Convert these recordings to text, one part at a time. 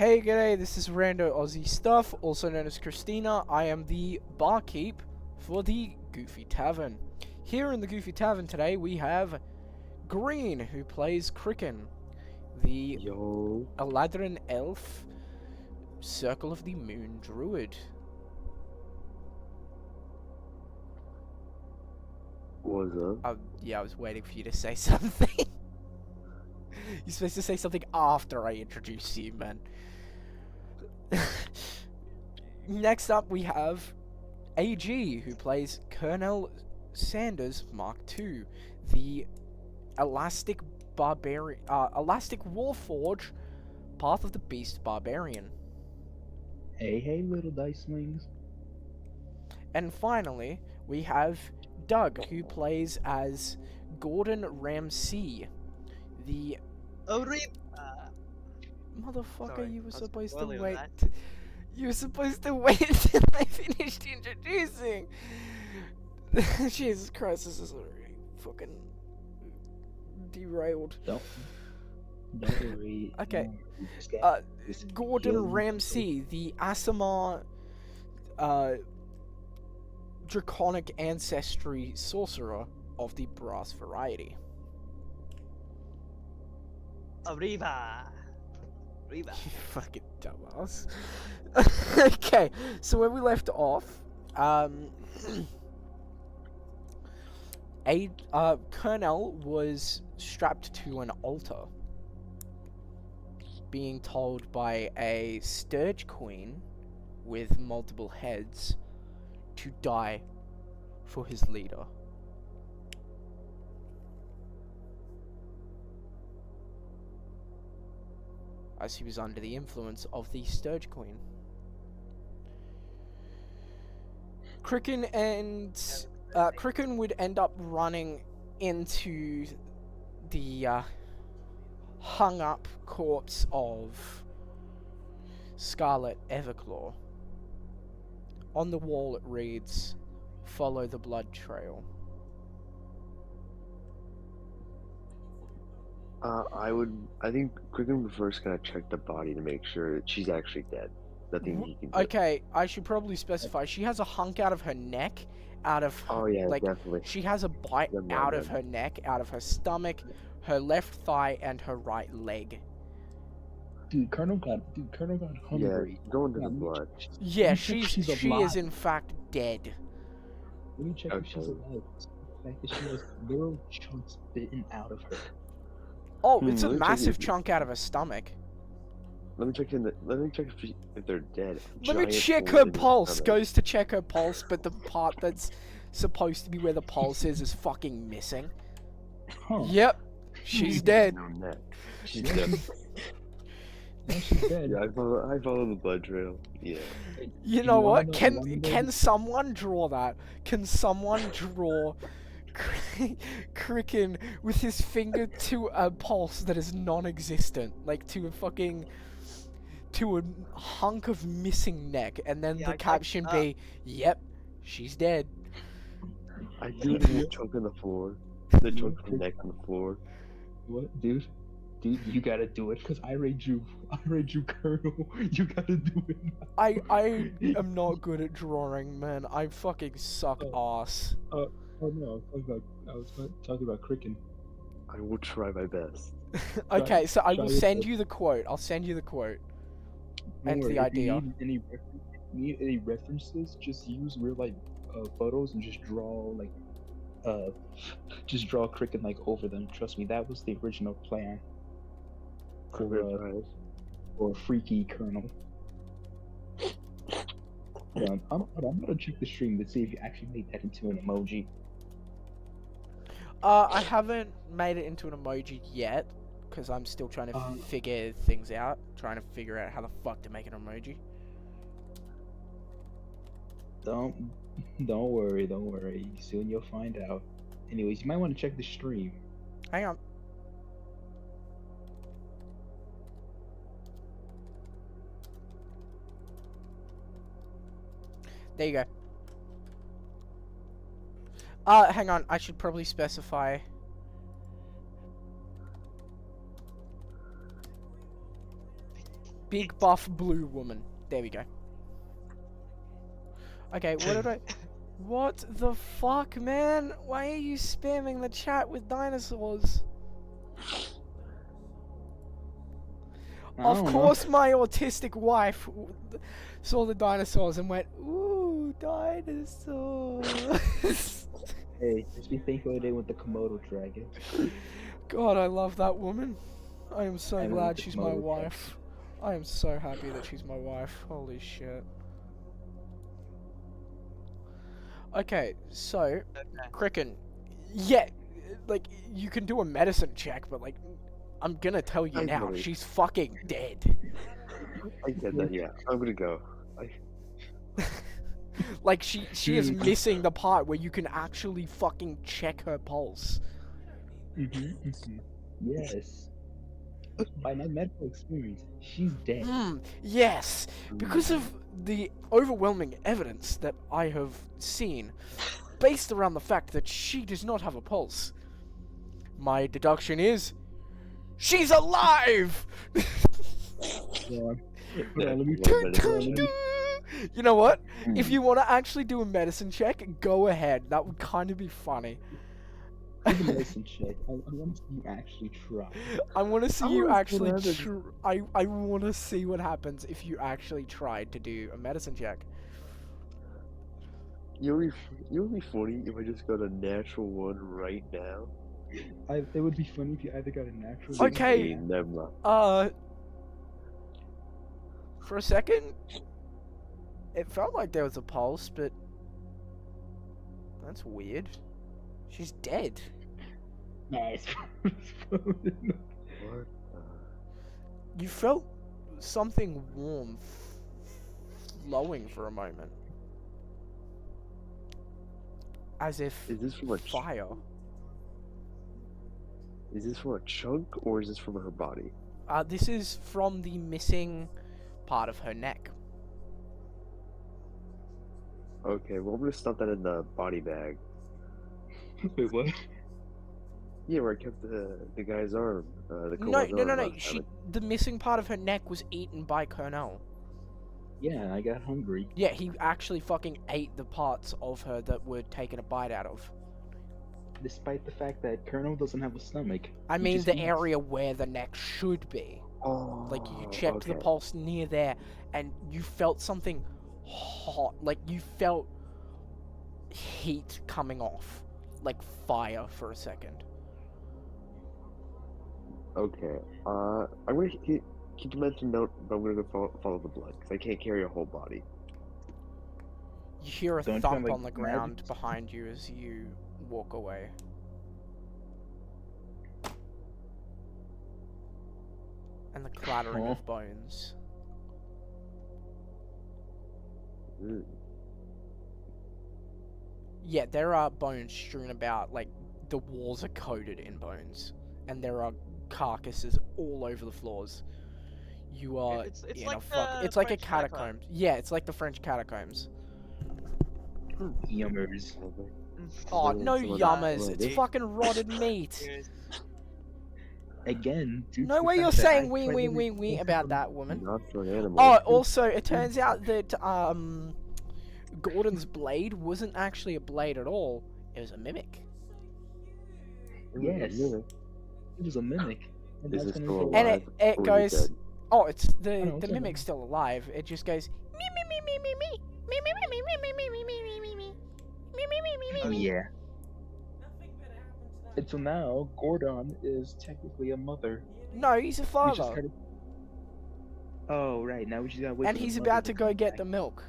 Hey, g'day, this is Rando Aussie Stuff, also known as Christina. I am the barkeep for the Goofy Tavern. Here in the Goofy Tavern today, we have Green, who plays Cricken, the Eladrin Elf, Circle of the Moon Druid. What's up? Yeah, I was waiting for you to say something. You're supposed to say something after I introduce you, man. Next up, we have AG, who plays Colonel Sanders Mark II, the Elastic Warforge, Path of the Beast Barbarian. Hey, little dice slings. And finally, we have Doug, who plays as Gordon Ramsay, the motherfucker. Sorry, You were I was supposed to spoiling wait. that. You were supposed to wait until I finished introducing. Jesus Christ, this is already fucking derailed. Don't worry. Okay. Just get- Gordon kill- Ramsay, the Asimar draconic ancestry sorcerer of the brass variety. Arriba! You fucking dumbass. Okay, so where we left off, Colonel was strapped to an altar, being told by a Sturge Queen with multiple heads to die for his leader. As he was under the influence of the Sturge Queen. Cricken would end up running into the hung up corpse of Scarlet Everclaw. On the wall it reads, "Follow the blood trail." I think Cricken would first kind of check the body to make sure that she's actually dead. Nothing he can do. Okay, I should probably specify, she has a hunk out of her neck, out of her, Oh yeah, like, definitely. she has a bite Never mind out of then. her neck, out of her stomach, her left thigh, and her right leg. Dude, Colonel got Yeah, hungry. go into Yeah, the blood. Yeah, Let me she check she's is alive. in fact dead. Let me check if she's Okay. alive. The fact that she has little chunks bitten out of her. Oh, it's a let me check massive if- chunk out of her stomach. Let me check if they're dead. Let me Giant check holes her in the pulse. stomach. Goes to check her pulse, but the part that's supposed to be where the pulse is fucking missing. Huh. Yep, she's dead. No neck. She's dead. Now she's dead. Yeah, I follow the blood trail. Yeah. You know wanna what? know Can one can thing? someone draw that? Can someone draw Cricken with his finger to a pulse that is non-existent, like to a hunk of missing neck, and then Yeah, the I caption typed be, "Yep, she's dead." I do the chunk on the floor. The chunk of the neck on the floor. What, dude? Dude, you gotta do it, cause I rate you, Colonel. You gotta do it. I am not good at drawing, man. I fucking suck ass. Oh no, I was talking about Cricken. I will try my best. Okay, so I will try your send best. you the quote. I'll send you the quote. Don't And worry, the if you idea. need any references, just use real life photos and just draw Cricken like over them. Trust me, that was the original plan I'm gonna for try. for Freaky Colonel. Yeah, I'm gonna check the stream to see if you actually made that into an emoji. I haven't made it into an emoji yet, because I'm still trying to figure things out. Trying to figure out how the fuck to make an emoji. Don't worry. Soon you'll find out. Anyways, you might want to check the stream. Hang on. There you go. Hang on, I should probably specify. Big buff blue woman. There we go. Okay, what did I... What the fuck, man? Why are you spamming the chat with dinosaurs? I Of don't know. course my autistic wife saw the dinosaurs and went, ooh, dinosaurs. Hey, just be thankful they went the Komodo dragon. God, I love that woman. I am so I went glad with the she's my Komodo dragon. wife. I am so happy that she's my wife. Holy shit. Okay, so, Cricken, yeah, like, you can do a medicine check, but, like, I'm gonna tell you I now, know. she's fucking dead. I get that, yeah. I'm gonna go. Like, she is Dude. missing the part where you can actually fucking check her pulse. Yes. By my medical experience, she's dead. Yes, because of the overwhelming evidence that I have seen, based around the fact that she does not have a pulse, my deduction is, she's alive! Yeah. Yeah, Let me one minute. You know what? If you want to actually do a medicine check, go ahead. That would kind of be funny. do the medicine check. I want to see you actually try. I want to see I you wanna see actually. what happens. I want to see what happens if you actually tried to do a medicine check. You'll be funny if I just got a natural one right now. It would be funny if you either got a natural. Okay. 16, never mind. For a second, it felt like there was a pulse, but that's weird. She's dead. Nice. What? You felt something warm flowing for a moment. As if Is this from a fire. Is this from a chunk or is this from her body? This is from the missing part of her neck. Okay, well I'm gonna stuff that in the body bag. Wait, what? Yeah, where I kept the guy's arm. The No, Colonel's no, no, arm no. last time. The missing part of her neck was eaten by Colonel. Yeah, I got hungry. Yeah, he actually fucking ate the parts of her that were taken a bite out of. Despite the fact that Colonel doesn't have a stomach. I he mean just the eats. area where the neck should be. Oh, Like, you checked the okay. pulse near there, and you felt something hot. Like, you felt heat coming off. Like fire for a second. Okay. I'm gonna keep a mental note, but I'm gonna go follow the blood because I can't carry a whole body. You hear a Don't you thump have, like, on the ground meds? behind you as you walk away. And the clattering Huh? of bones. Mm. Yeah, there are bones strewn about, like, the walls are coated in bones. And there are carcasses all over the floors. You are It's in like a fuck. the It's like a French catacomb. catacomb. Yeah, it's like the French catacombs. Yummers. Oh, Someone- no someone- yummers. someone It's did. fucking rotted meat. Again, due to No the way fact you're that saying I wee tried wee to wee wee report about them- that woman. Not for an animal. Oh, also, it turns out that, Gordon's blade wasn't actually a blade at all. It was a mimic. Yes. Yeah. It was a mimic. And Is that's it when still we- And alive? it or is goes... dead? Oh, it's Oh, the it's alive. mimic's still alive. It just goes me me me me me me me me me me me me me me me me me me me Oh me me. yeah. And so now Gordon is technically a mother. No, he's a We just father, gotta- Oh right, now we just gotta wait. and for the he's mother about to go come get back. the milk.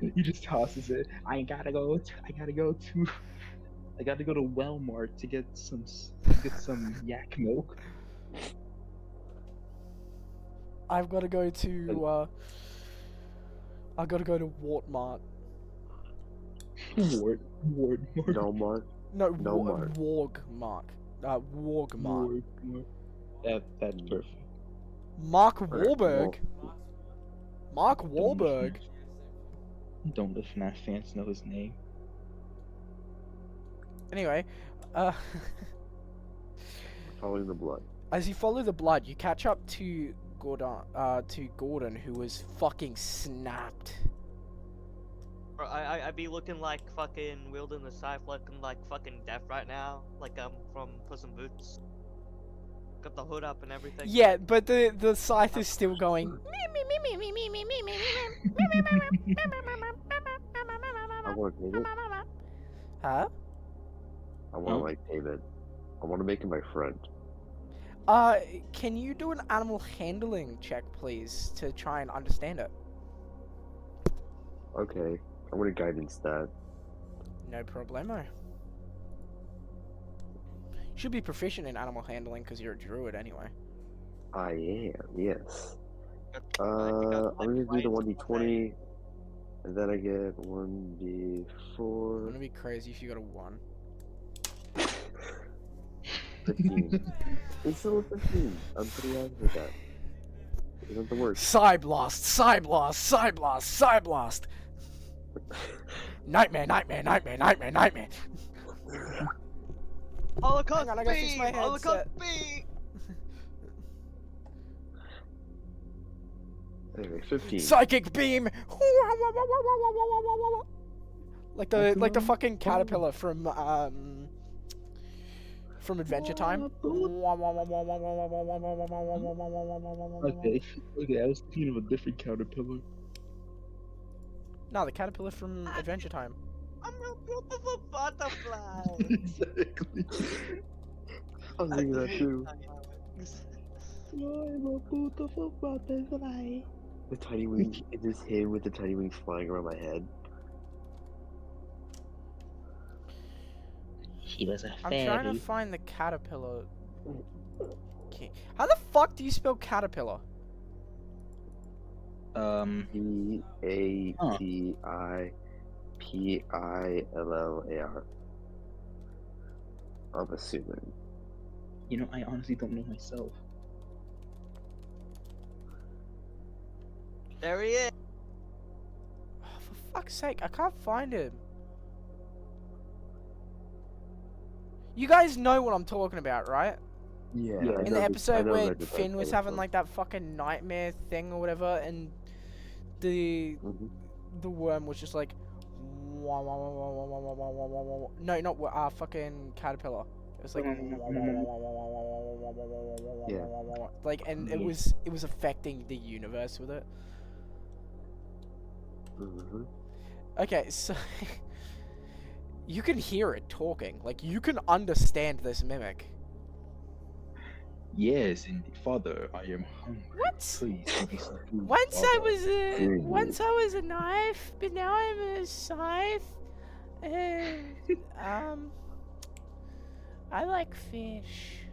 He just tosses it. I gotta go to Walmart to get some yak milk. I've got to go to I gotta go to Wartmart. Ward. No, Mark. No, No, Mark. Wargmart. Wargmart. That's perfect. Mark Alright, Wahlberg. Mark Don't Wahlberg. Don't let FNAF fans know his name. Anyway, Following the blood. As you follow the blood, you catch up to Gordon, who was fucking snapped. Bro, I be looking like fucking wielding the scythe, looking like fucking death right now, like from Puss in Boots. Got the hood up and everything. Yeah, but the scythe is still going. I want to tame it. Huh? I want to like tame it. I want to make it my friend. Can you do an animal handling check, please, to try and understand it? Okay, I'm gonna guidance that. No problemo. Should be proficient in animal handling because you're a druid anyway. I am, yes. got, I'm gonna do the lions 1d20, and then I get I'm 1d4. gonna be crazy if you got a 1. 15. It's still a 15. I'm pretty happy with that. Isn't the worst. Psyblast, Psyblast, Psyblast, Psyblast! Nightmare, nightmare, nightmare, nightmare, nightmare! Holocaust Hang on, I gotta fix B! my headset. Holocaust B! Anyway, 15. Psychic beam! Like the fucking caterpillar from Adventure Time. Okay, okay, I was thinking of a different caterpillar. No, the caterpillar from Adventure Time. I'm a beautiful butterfly! Exactly. I was thinking that too. I'm a beautiful butterfly. The tiny wings, it is him with the tiny wings flying around my head. He was a I'm trying to find the caterpillar. Okay. How the fuck do you spell caterpillar? Catipillar. I'm assuming. You know, I honestly don't know myself. There he is! Oh, for fuck's sake, I can't find him. You guys know what I'm talking about, right? Yeah. In the episode where Finn was having like that fucking nightmare thing or whatever, and the worm was just like, no, not fucking caterpillar. It was like, like, and it was affecting the universe with it. Okay, so you can hear it talking. Like, you can understand this mimic. Yes, indeed, Father, I am hungry. What? Please give me some food, Once I Father. was a knife, but now I'm a scythe. I like fish.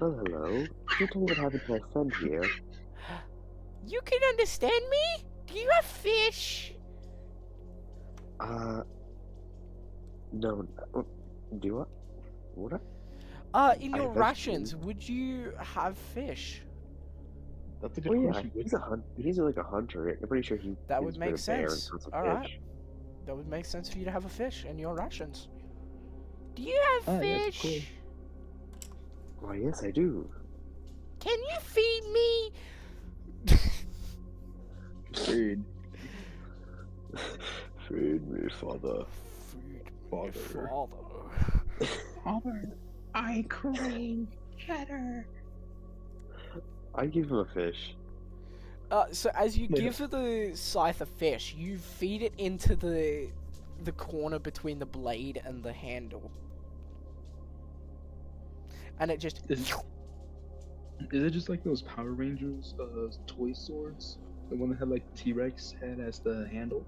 Oh, hello. You told me what happened to my friend here. You can understand me? Do you have fish? No. Do I? Would I? In I your have rations, would you have fish? That's a good Oh yeah, question. he's a hunt. He's like a hunter. I'm pretty sure he. That he's would been make a bear and sense. caught some Alright. fish. That would make sense for you to have a fish in your rations. Do you have Ah, yes, of fish? Why, yes, I do. Can you feed me? Feed. Feed me, father. Feed Father. father. Father, I crave cheddar. I give him a fish. So as you Wait, give the scythe a fish, you feed it into the corner between the blade and the handle. And it just... Is it just like those Power Rangers toy swords? The one that had like T-Rex head as the handle?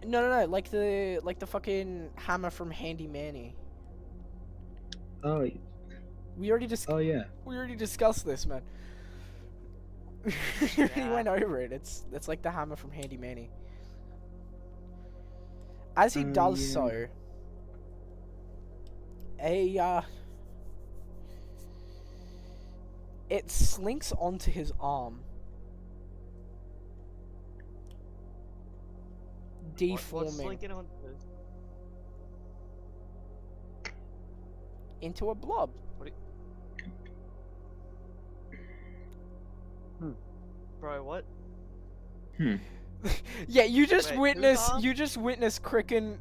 No, like the fucking hammer from Handy Manny. Oh, We already oh yeah. we already discussed this, man. We already went over it. It's like the hammer from Handy Manny. As he does yeah. so, it slinks onto his arm, What's deforming. linking on this? into a blob. Bro, what? Yeah, you just Wait, witness who's Kraken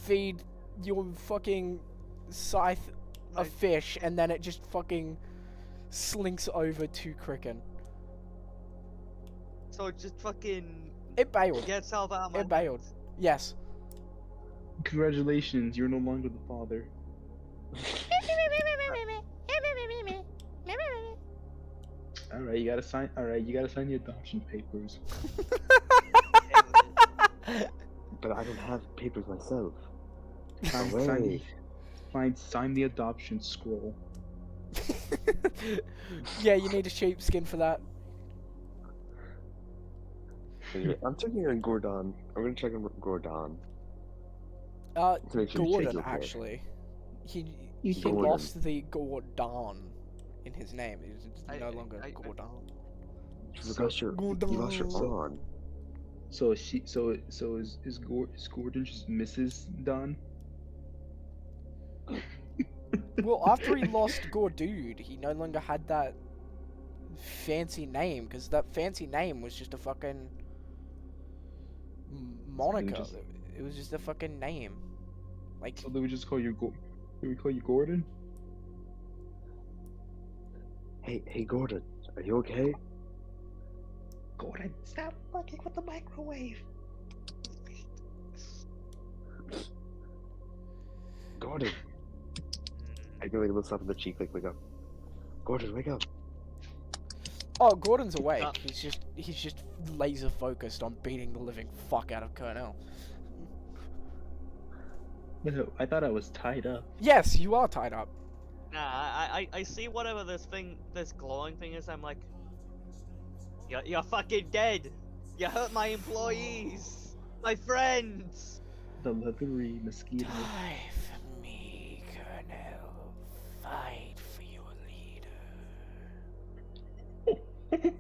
feed your fucking scythe a Like, fish, and then it just fucking slinks over to Kraken. so it just fucking It bailed. gets out of my It bailed. hands. Yes. Congratulations, you're no longer the father. Alright, you gotta sign the adoption papers. But I don't have papers myself. Sign the adoption scroll. Yeah, you need a sheepskin for that. I'm checking on Gordon. I'm gonna check on Gordon. Uh, To make sure he's Gordon, okay. actually. He Gordon. lost the Gordon in his name. It's no longer Gordon. You lost your on. So is Gordon just Mrs. Dunn? Well, after he lost Gordude, he no longer had that fancy name, because that fancy name was just a fucking moniker. It was just a fucking name. Like, So they would just call you they would call you Gordon? Hey, Gordon, are you okay? Gordon, stop fucking with the microwave. Gordon. I give like a little slap on the cheek, like, wake up. Gordon, wake up. oh, Gordon's awake. He's just laser focused on beating the living fuck out of Colonel. No, I thought I was tied up. Yes, you are tied up. Nah, I see whatever this glowing thing is. I'm like, you're fucking dead. You hurt my employees, my friends. The leathery mosquito. Die for me, Colonel. Fight for your leader.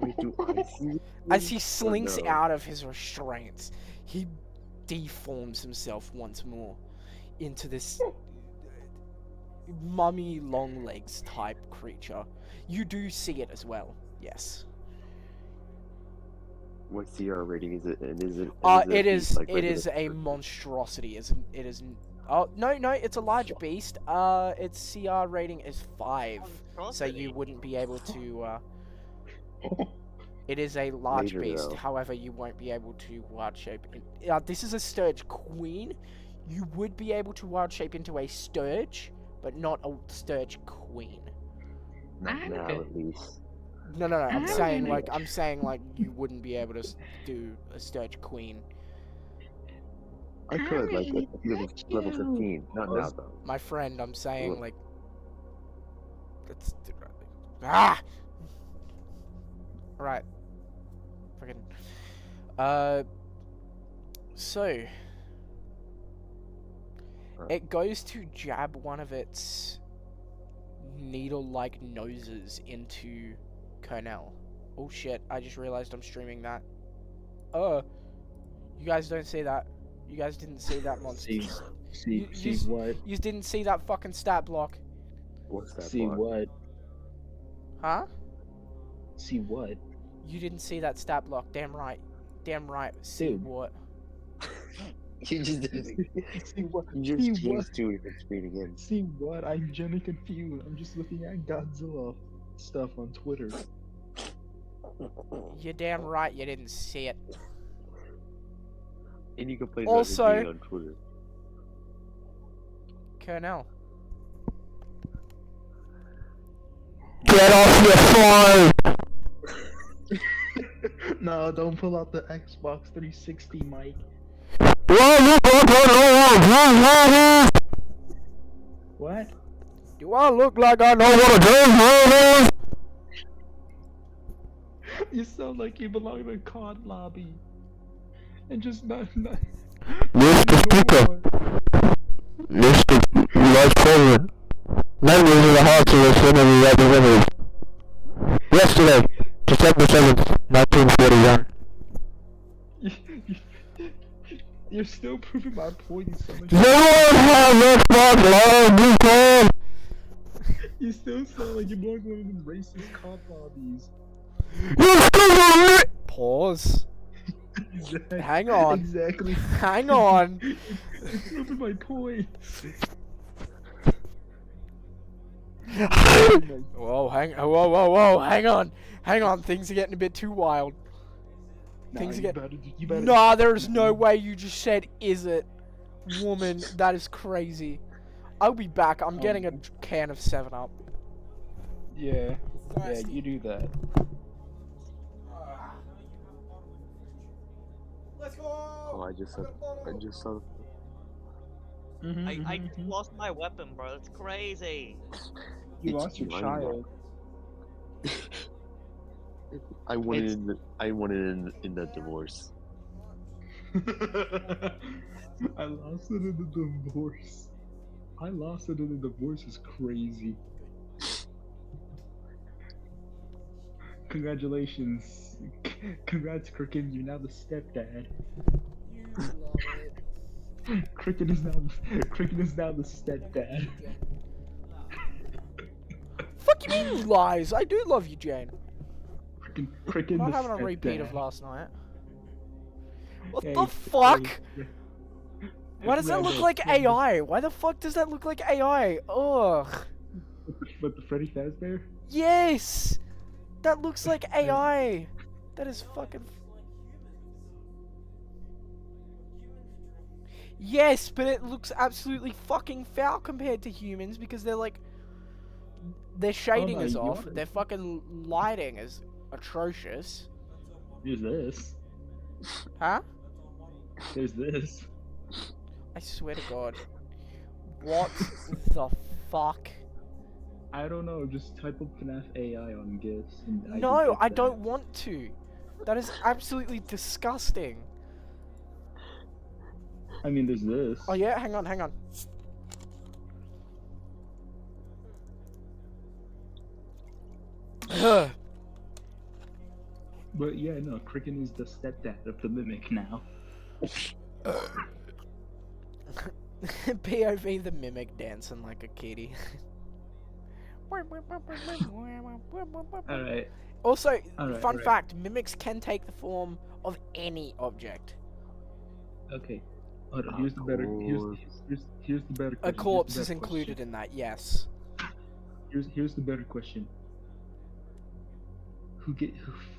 Wait, do I see? As he slinks no? out of his restraints, he deforms himself once more into this mummy long legs type creature. You do see it as well, yes. What CR rating is it? And is it? It is like it is regular a person? monstrosity. It is. Oh no, it's a large beast. Its CR rating is 5, so you wouldn't be able to. It is a large Later, beast. though. However, you won't be able to wild shape. This is a Sturge Queen. You would be able to wild shape into a Sturge, but not a Sturge Queen. Not now, at least. No. I'm saying like you wouldn't be able to do a Sturge Queen. I could, like, at level 15. Not now, though. My friend, I'm saying Look. like. That's. Ah. Right. Fucking. So. It goes to jab one of its needle-like noses into Colonel. Oh shit, I just realized I'm streaming that. You guys don't see that. You guys didn't see that monster. See what? You didn't see that fucking stat block. What's that? See block? what? Huh? See what? You didn't see that stat block. Damn right. See Dude. what? You just See what? you See just what? changed to your screen again. See what? I'm genuinely confused. I'm just looking at Godzilla stuff on Twitter. You're damn right you didn't see it. And you complain Also- about it being on Twitter. Colonel. Get off your phone! No, don't pull out the Xbox 360 mic. What? Do I look like I know what a game is? You sound like you belong in a COD lobby. And just not Mr. Speaker, Mr. Vice President, members of the House of Assembly Representatives. Yesterday, December 7th, 1941. You're still proving my point, you sound like Does anyone have Xbox Live, You still sound like you belong to one of them racist cop lobbies. Pause. Exactly. Hang on. Exactly. Hang on. It's proving my point. Whoa, whoa, hang on. Things are getting a bit too wild. Things you get. better. Nah, there's no way you just said, "Is it, woman?" That is crazy. I'll be back. I'm getting a can of 7-Up. Yeah, you do that. Let's go. Oh, I just saw. I lost my weapon, bro. That's crazy. You It's lost your mine. child. I won it. I won it in the divorce. I lost it in the divorce. I lost it in the divorce is crazy. Congratulations. Congrats, Cricket. You're now the stepdad. You love it. Cricket is now the stepdad. Fuck you mean, you lies? I do love you, Jane. Cricket I'm not the having a repeat of stepdad. last night. What Hey, the fuck? hey, Why does that look Randall, like Randall. AI? Why the fuck does that look like AI? Ugh. But the Freddy Fazbear? Yes! That looks like AI. That is fucking. Yes, but it looks absolutely fucking foul compared to humans because they're like. Their shading no, is you off. are. Their fucking lighting is atrocious. There's this. Huh? There's this. I swear to God. What the fuck? I don't know, just type up FNAF AI on GIFs. And No, get I that. don't want to. That is absolutely disgusting. I mean, there's this. Oh yeah, hang on. Ugh. But yeah, no, Cricket is the stepdad of the Mimic now. POV the mimic dancing like a kitty. Alright. Also, Alright, fun alright. fact, mimics can take the form of any object. Okay. Hold on, here's the better question. A corpse is included in that, yes. Here's the better question.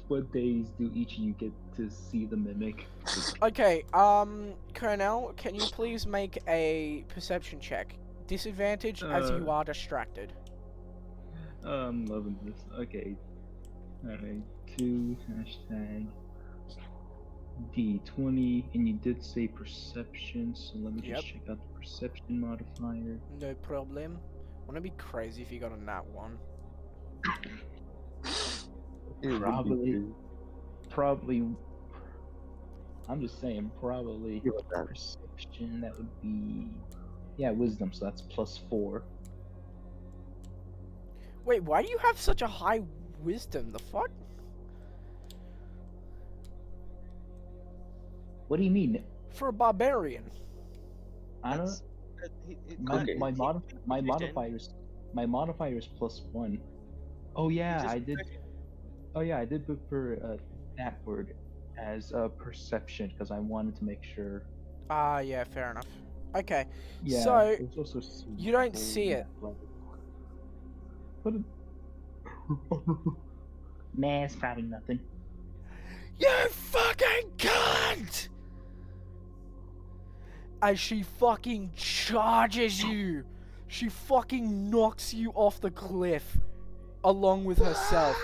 What days do each of you get to see the Mimic? Okay, Colonel, can you please make a perception check? Disadvantage as you are distracted. I'm loving this. Okay. Alright. 2 #D20, and you did say perception, so let me just check out the perception modifier. No problem. Wouldn't it be crazy if you got a nat 1? Probably. I'm just saying, probably Give it that. perception. That would be, wisdom. So that's +4. Wait, why do you have such a high wisdom? The fuck? What do you mean? For a barbarian. I don't. That's- My modifier is +1. Oh yeah, I did. Oh yeah, I did prefer that word as perception because I wanted to make sure. Ah, yeah, fair enough. Okay, Yeah. so there's also you don't see it. What? Nah, it's probably nothing. You fucking cunt! As she fucking charges you, she fucking knocks you off the cliff, along with herself.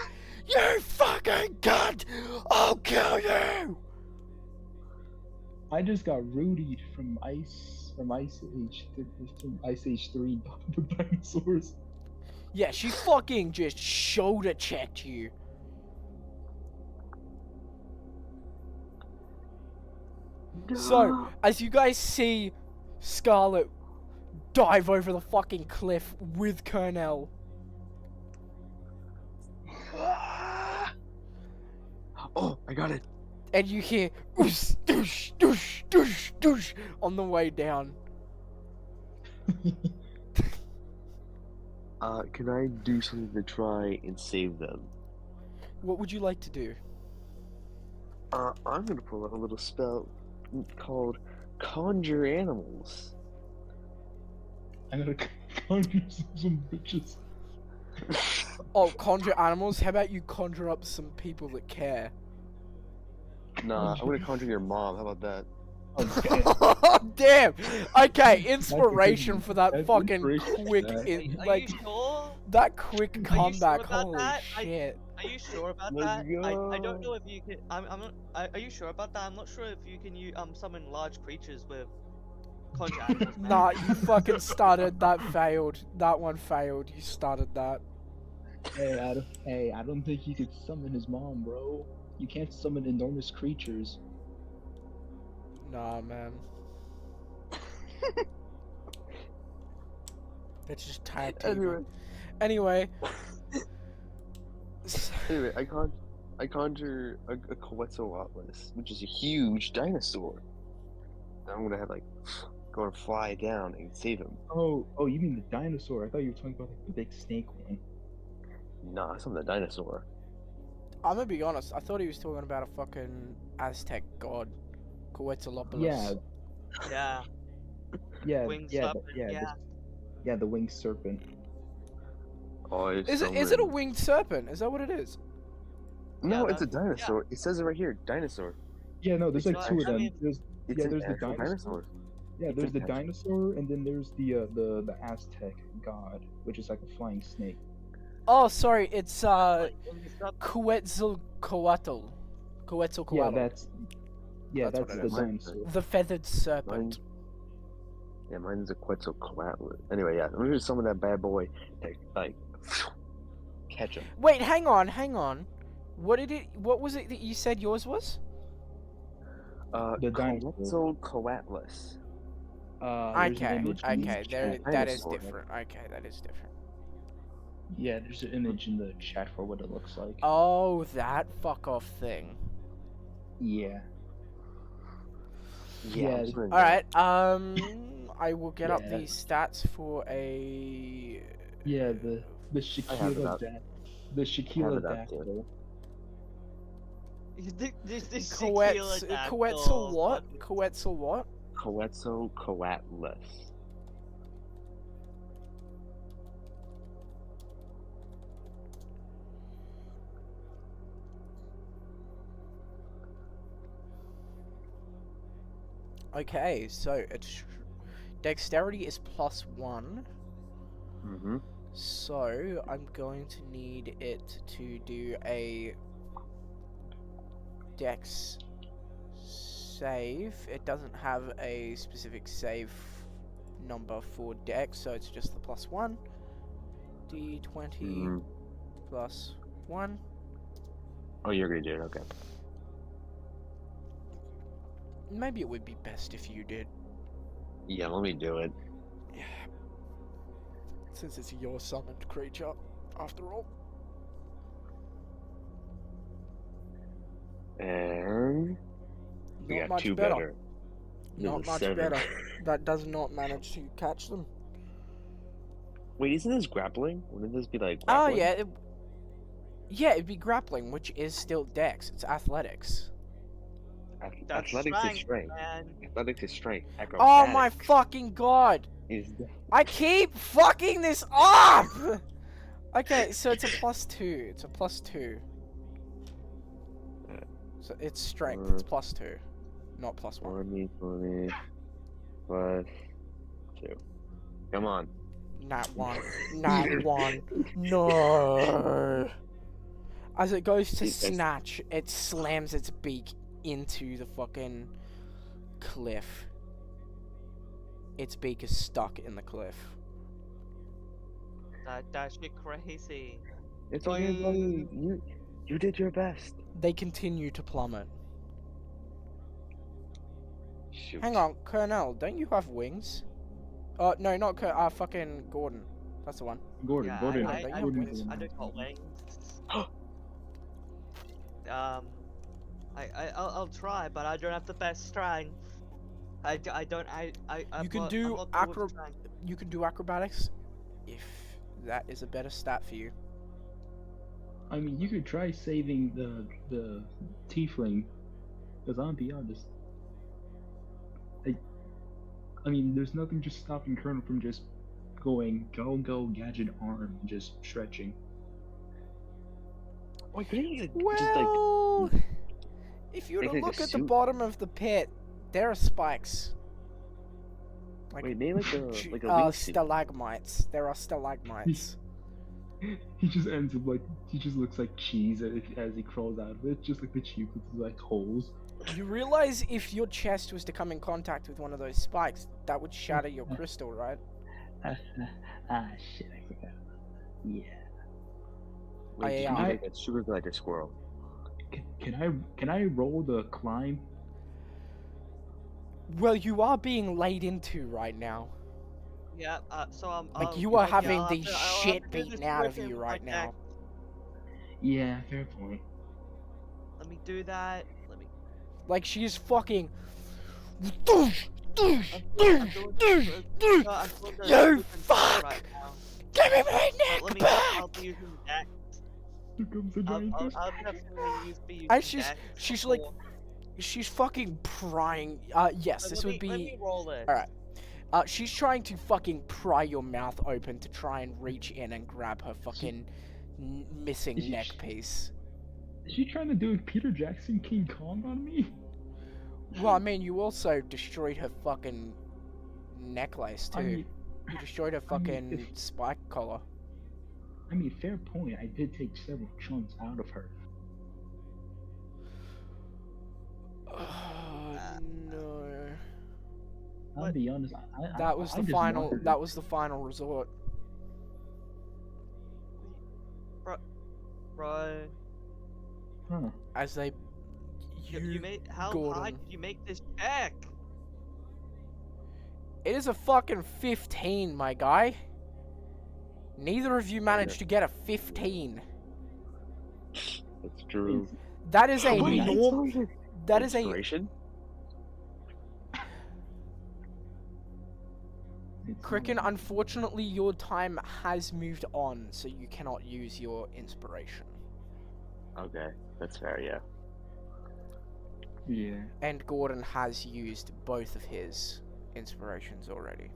You fucking cunt! I'll kill you! I just got Rudied from Ice Age 3 the dinosaurs. Yeah, she fucking just shoulder checked you. So, as you guys see Scarlet dive over the fucking cliff with Colonel, Oh, I got it. and you hear "Oos, doosh, doosh, doosh, doosh" on the way down. Can I do something to try and save them? What would you like to do? I'm gonna pull out a little spell called Conjure Animals. I'm gonna conjure some bitches. Oh, conjure animals? How about you conjure up some people that care? Nah, I'm gonna conjure your mom. How about that? Okay. Damn! Okay, That's inspiration for that that's fucking inspiration for quick, that. Are like, you sure? that quick Are you comeback, sure about holy that? shit. Are you sure about Let's that? I don't go. know if you can. I'm not. Are you sure about that? I'm not sure if you can summon large creatures with conjure animals. Man. Nah, you fucking started, that failed. That one failed, you started that. Hey, I don't think he could summon his mom, bro. You can't summon enormous creatures. Nah, man. It's just tag teaming. Anyway, Anyway. I conjure a Quetzalcoatlus, which is a huge dinosaur. I'm gonna have gonna fly down and save him. Oh, you mean the dinosaur? I thought you were talking about like the big snake one. Nah, it's not the dinosaur. I'm gonna be honest, I thought he was talking about a fucking Aztec god, Quetzalcoatlus. Yeah, Yeah. Winged serpent, the winged serpent. Oh, it's Is it a winged serpent? Is that what it is? No, Yeah, it's a dinosaur. It says it right here, dinosaur. Yeah, no, there's It's like an two of them. actually- There's It's Yeah, an there's the actual dinosaur. Yeah, It's there's the an actual- dinosaur, and then there's the Aztec god, which is like a flying snake. Oh, sorry, it's Winged serpent. Quetzalcoatl. Quetzalcoatl. Yeah, that's That's what the it is. dinosaur. The feathered serpent. Mine's a Quetzalcoatl. Anyway, yeah, I'm just summon that bad boy. Catch him. Wait, hang on. What was it that you said yours was? The dinosaur. Quetzalcoatlus. There's an Okay, image in the that is Dinosaur. different. Okay, that is different. Yeah, there's an image in the chat for what it looks like. Oh, that fuck off thing. Yeah. Yeah. I'm just gonna- Alright, I will get up Yeah. these stats for a... Yeah, the I have it Shaquille up. the Shaquille it up, dude. dactyl. This Quetzal what? Quetzal what? Quetzalcoatlus. Okay, so it's... Dexterity is +1. Mm-hmm. So, I'm going to need it to do a Dex save. It doesn't have a specific save number for Dex, so it's just the +1. D20 +1. Oh, you're gonna do it, okay. Maybe it would be best if you did. Yeah, let me do it. Yeah. Since it's your summoned creature, after all. And we Not got much two better. better. There's Not a much 7. better. That does not manage to catch them. Wait, isn't this grappling? Wouldn't this be like Oh grappling? yeah, yeah, it'd be grappling, which is still Dex. It's athletics. That's Athletics is strength. man. Athletics is strength. Oh my Acrobatics fucking god! is death. I keep fucking this up! Okay, so it's a +2. It's a +2. So it's strength. It's +2, not +1. 20 plus 2. Come on. Nat 1. Nat 1. No. As it goes to snatch, it slams its beak into the fucking cliff. Its beak is stuck in the cliff. That's shit crazy. It's okay, buddy. You did your best. They continue to plummet. Shoot. Hang on, Colonel, don't you have wings? No, not fucking Gordon. That's the one. Gordon, Yeah, Gordon, I- I- Gordon. wings. I don't got wings. I'll try, but I don't have the best strength. I don't. You can do You can do acrobatics if that is a better stat for you. I mean, you could try saving the tiefling, because I'll be honest. I mean, there's nothing just stopping Colonel from just going go gadget arm and just stretching. Wait, can he just Well, like if you were make to like a look at the suit? bottom of the pit, there are spikes. Like, wait, maybe like a wingsuit? stalagmites. There are stalagmites. He just ends up like he just looks like cheese as he crawls out of it, just like the cheese with like holes. You realize if your chest was to come in contact with one of those spikes, that would shatter your crystal, right? Shit, I forgot. Yeah. Wait, you I- can make that sugar glider squirrel. Can I roll the climb? Well, you are being laid into right now. Yeah, so I'm. Like, you are yeah, having I'll the have to- I'll have shit to do this beaten out of with you him right like now. Yeah, fair point. Let me do that. Let me. Like, she is fucking. I'm doing the- You the fuck! right now. Give me my Let neck me. back! I'll be using Dex. Here comes the I'll, giant fish. I'll definitely be using And she's- Dex she's like- before- She's fucking prying. Yes, Let this me- would Let be. me roll this. Alright. She's trying to fucking pry your mouth open to try and reach in and grab her fucking missing Is she- neck piece. Is she trying to do a Peter Jackson King Kong on me? Well, I mean, you also destroyed her fucking necklace too. I mean, You destroyed her I mean, fucking if- spike collar. fair point. I did take several chunks out of her. Oh no. I'll What? be honest. That was I the just final. wanted That it. was the final resort. Bro, Huh. As they. you made. How high Gordon. did you make this check? It is a fucking 15, my guy. Neither of you managed to get a 15. That's true. That is a Wait, norm. That is a. Inspiration? It's Cricken, not- unfortunately, your time has moved on, so you cannot use your inspiration. Okay, that's fair. Yeah. Yeah. And Gordon has used both of his inspirations already.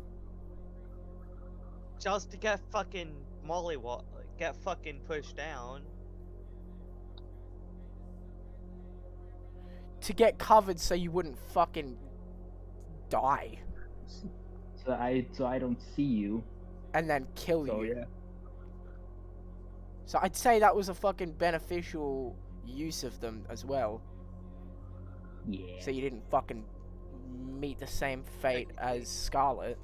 Just to get fucking get fucking pushed down. To get covered so you wouldn't fucking die So I don't see you. and then kill So you. yeah. So I'd say that was a fucking beneficial use of them as well. Yeah. So you didn't fucking meet the same fate as Scarlet.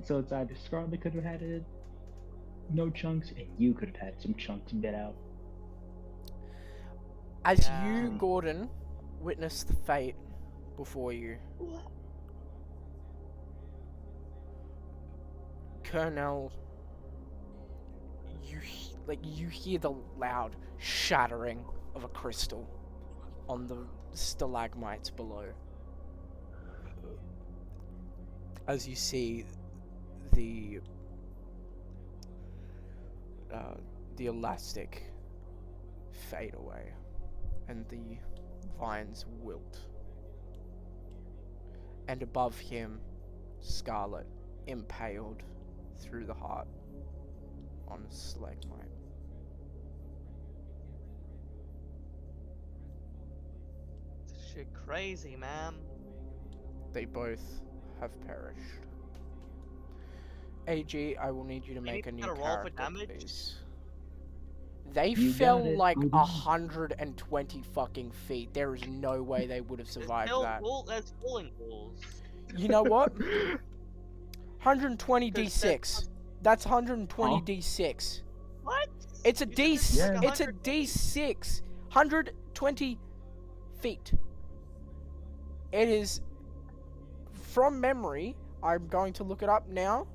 So it's either Scarlet could have had it, no chunks, and you could have had some chunks and get out. As Yeah. you, Gordon, witness the fate before you, Colonel, you hear the loud shattering of a crystal on the stalagmites below. As you see the elastic fade away and the vines wilt. And above him, Scarlet impaled through the heart on a stalagmite. Shit crazy, man. They both have perished. AG, I will need you to make a need new to roll for character, damage? please. They You fell got it, like Gordon. 120 fucking feet. There is no way they would have survived that. There's falling walls. You know what? 120 Because d6. That's 120 Huh? d6. What? It's a You d. said Yeah. It's a 100 d6. 120 feet. It is from memory. I'm going to look it up now.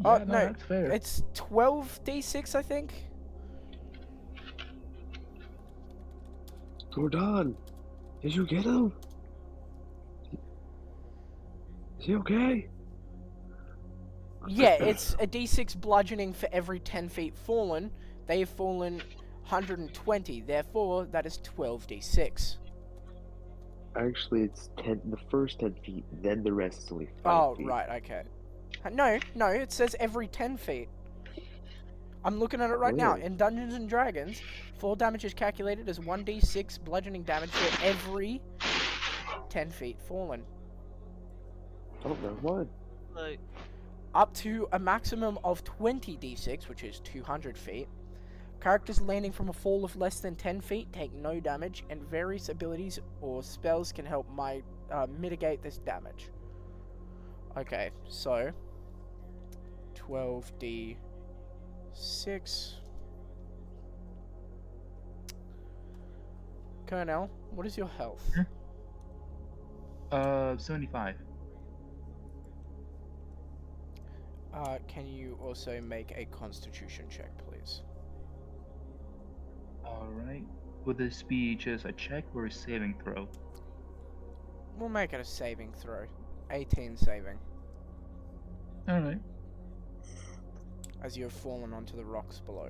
Oh, Yeah, no, that's fair. It's 12 d6, I think. Gordon, did you get him? Is he okay? Yeah, it's a d6 bludgeoning for every 10 feet fallen. They have fallen 120, therefore that is 12d6. Actually, it's 10. The first 10 feet, then the rest is only 5 Oh, feet. right, okay. No, it says every 10 feet. I'm looking at it right now. Really? In Dungeons and Dragons, fall damage is calculated as 1d6 bludgeoning damage for every 10 feet fallen. Oh, never mind. Like, Up to a maximum of 20d6, which is 200 feet. Characters landing from a fall of less than 10 feet take no damage, and various abilities or spells can help mitigate this damage. Okay, so 12d6. Colonel, what is your health? 75. Can you also make a constitution check, please? Alright. Would this be just a check or a saving throw? We'll make it a saving throw. 18 saving, Alright. as you have fallen onto the rocks below.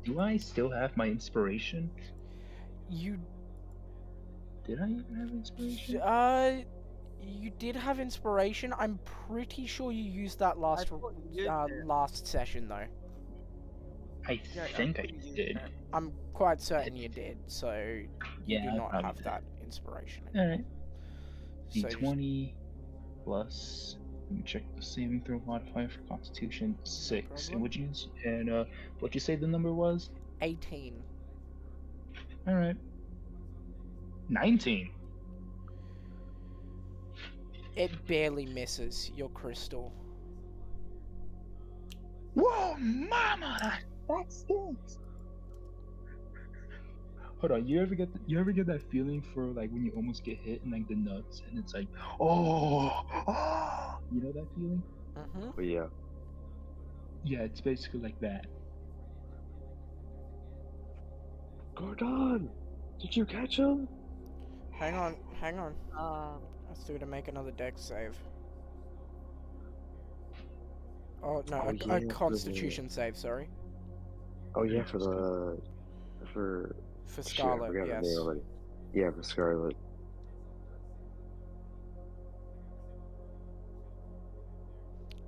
Do I still have my inspiration? You, Did I even have inspiration? you did have inspiration. I'm pretty sure you used that last, thought you did. last session, though. I Yeah, think I think you did. I'm quite certain you did, so you Yeah, do I not probably have did. that inspiration. Alright. So just- D20 plus. Let me check the saving throw modifier for Constitution 6. problem. And what'd you say the number was? 18. Alright. 19. It barely misses your crystal. Whoa, mama! That stinks. Hold on, you ever get that feeling for like when you almost get hit in like the nuts and it's like, oh, you know that feeling? Mm-hmm. But yeah. Yeah, it's basically like that. Gordon! Did you catch him? Hang on. Um, Let's do to make another dex save. Oh, no, Oh, a yeah, constitution save, sorry. Oh yeah, for For shit, I Scarlet, forgot her yes. name already. Yeah, for Scarlet.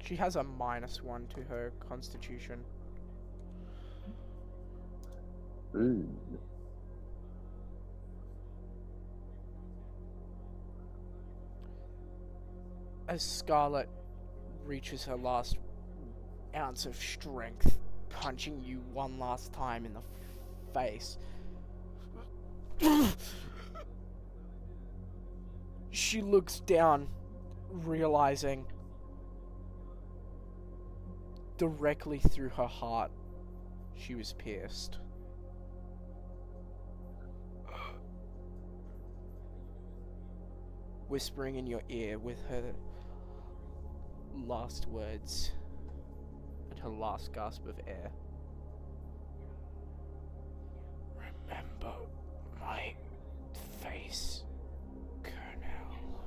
She has a -1 to her constitution. Mm. As Scarlet reaches her last ounce of strength, punching you one last time in the face. She looks down, realizing directly through her heart she was pierced. Whispering in your ear with her last words and her last gasp of air. Remember my face, Colonel.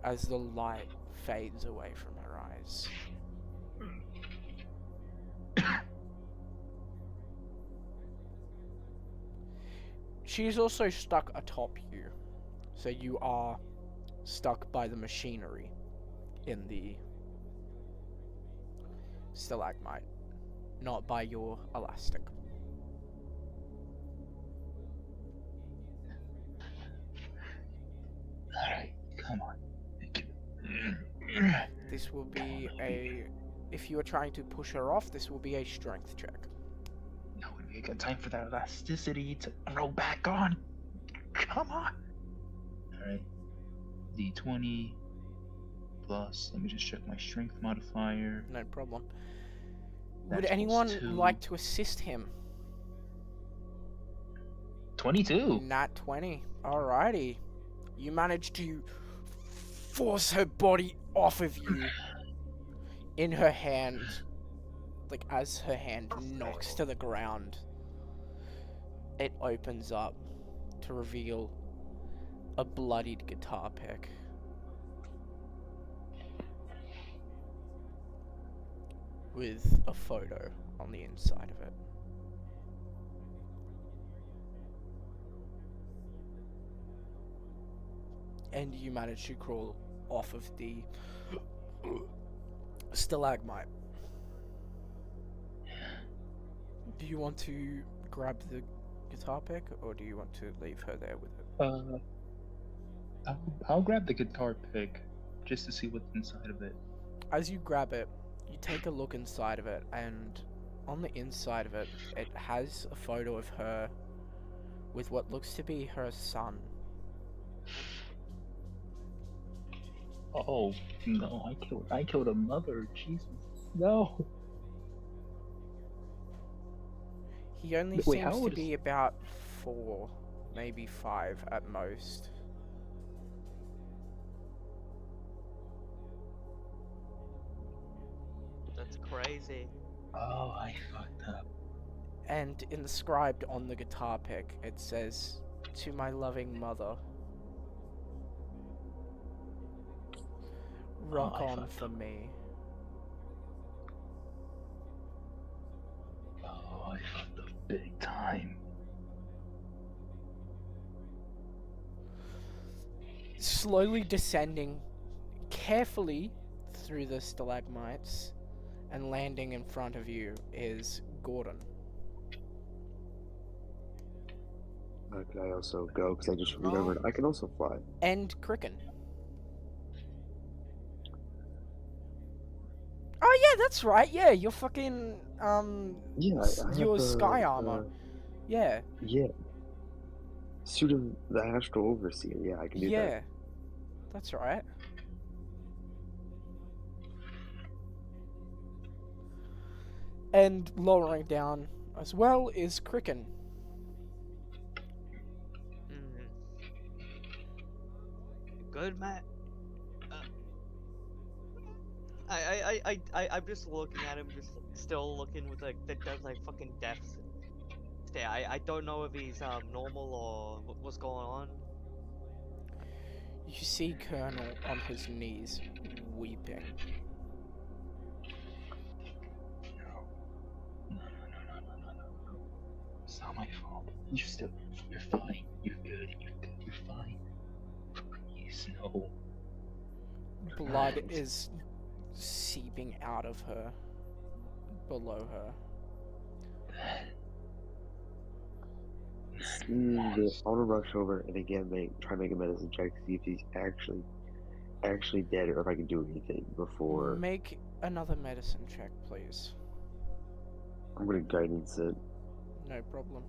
As the light fades away from her eyes. She is also stuck atop you, so you are stuck by the machinery in the stalagmite, not by your elastic. Alright, come on. This will be a... If you are trying to push her off, this will be a strength check. Now would be a good time for that elasticity to grow back on. Come on. Alright. D20 plus, let me just check my strength modifier. No problem. That Would equals anyone 2. like to assist him? 22. Nat 20. Alrighty. You managed to force her body off of you in her hand. Like, as her hand knocks to the ground, it opens up to reveal a bloodied guitar pick. with a photo on the inside of it. And you manage to crawl off of the stalagmite. Do you want to grab the guitar pick, or do you want to leave her there with it? I'll grab the guitar pick just to see what's inside of it. As you grab it, you take a look inside of it, and on the inside of it, it has a photo of her with what looks to be her son. Oh no! I killed a mother. Jesus, no. He only Wait, how seems to old is- be about 4, maybe 5 at most. That's crazy. Oh, I fucked up. And inscribed on the guitar pick, it says, "To my loving mother. Rock I on fucked for up. me." Oh, I fucked up big time. Slowly descending carefully through the stalagmites and landing in front of you is Gordon. Could I also go? Because I just remembered I can also fly. And Cricken. Oh yeah, that's right. Yeah, you're fucking Yeah, I have your the, sky armor. Yeah, Yeah. Suit of the Astral Overseer. Yeah, I can do yeah, that. that's right. And lowering down as well is Cricken. Mm. Good, Matt. I'm just looking at him, just still looking with like that fucking depth. Yeah, I don't know if he's normal or what's going on. You see Colonel on his knees, weeping. No. It's not my fault. You're fine. You're good. You're fine. Please, no. Blood is seeping out of her, below her. I want to rush over and again try to make a medicine check to see if he's actually dead or if I can do anything before. Make another medicine check, please. I'm gonna guidance it. No problem.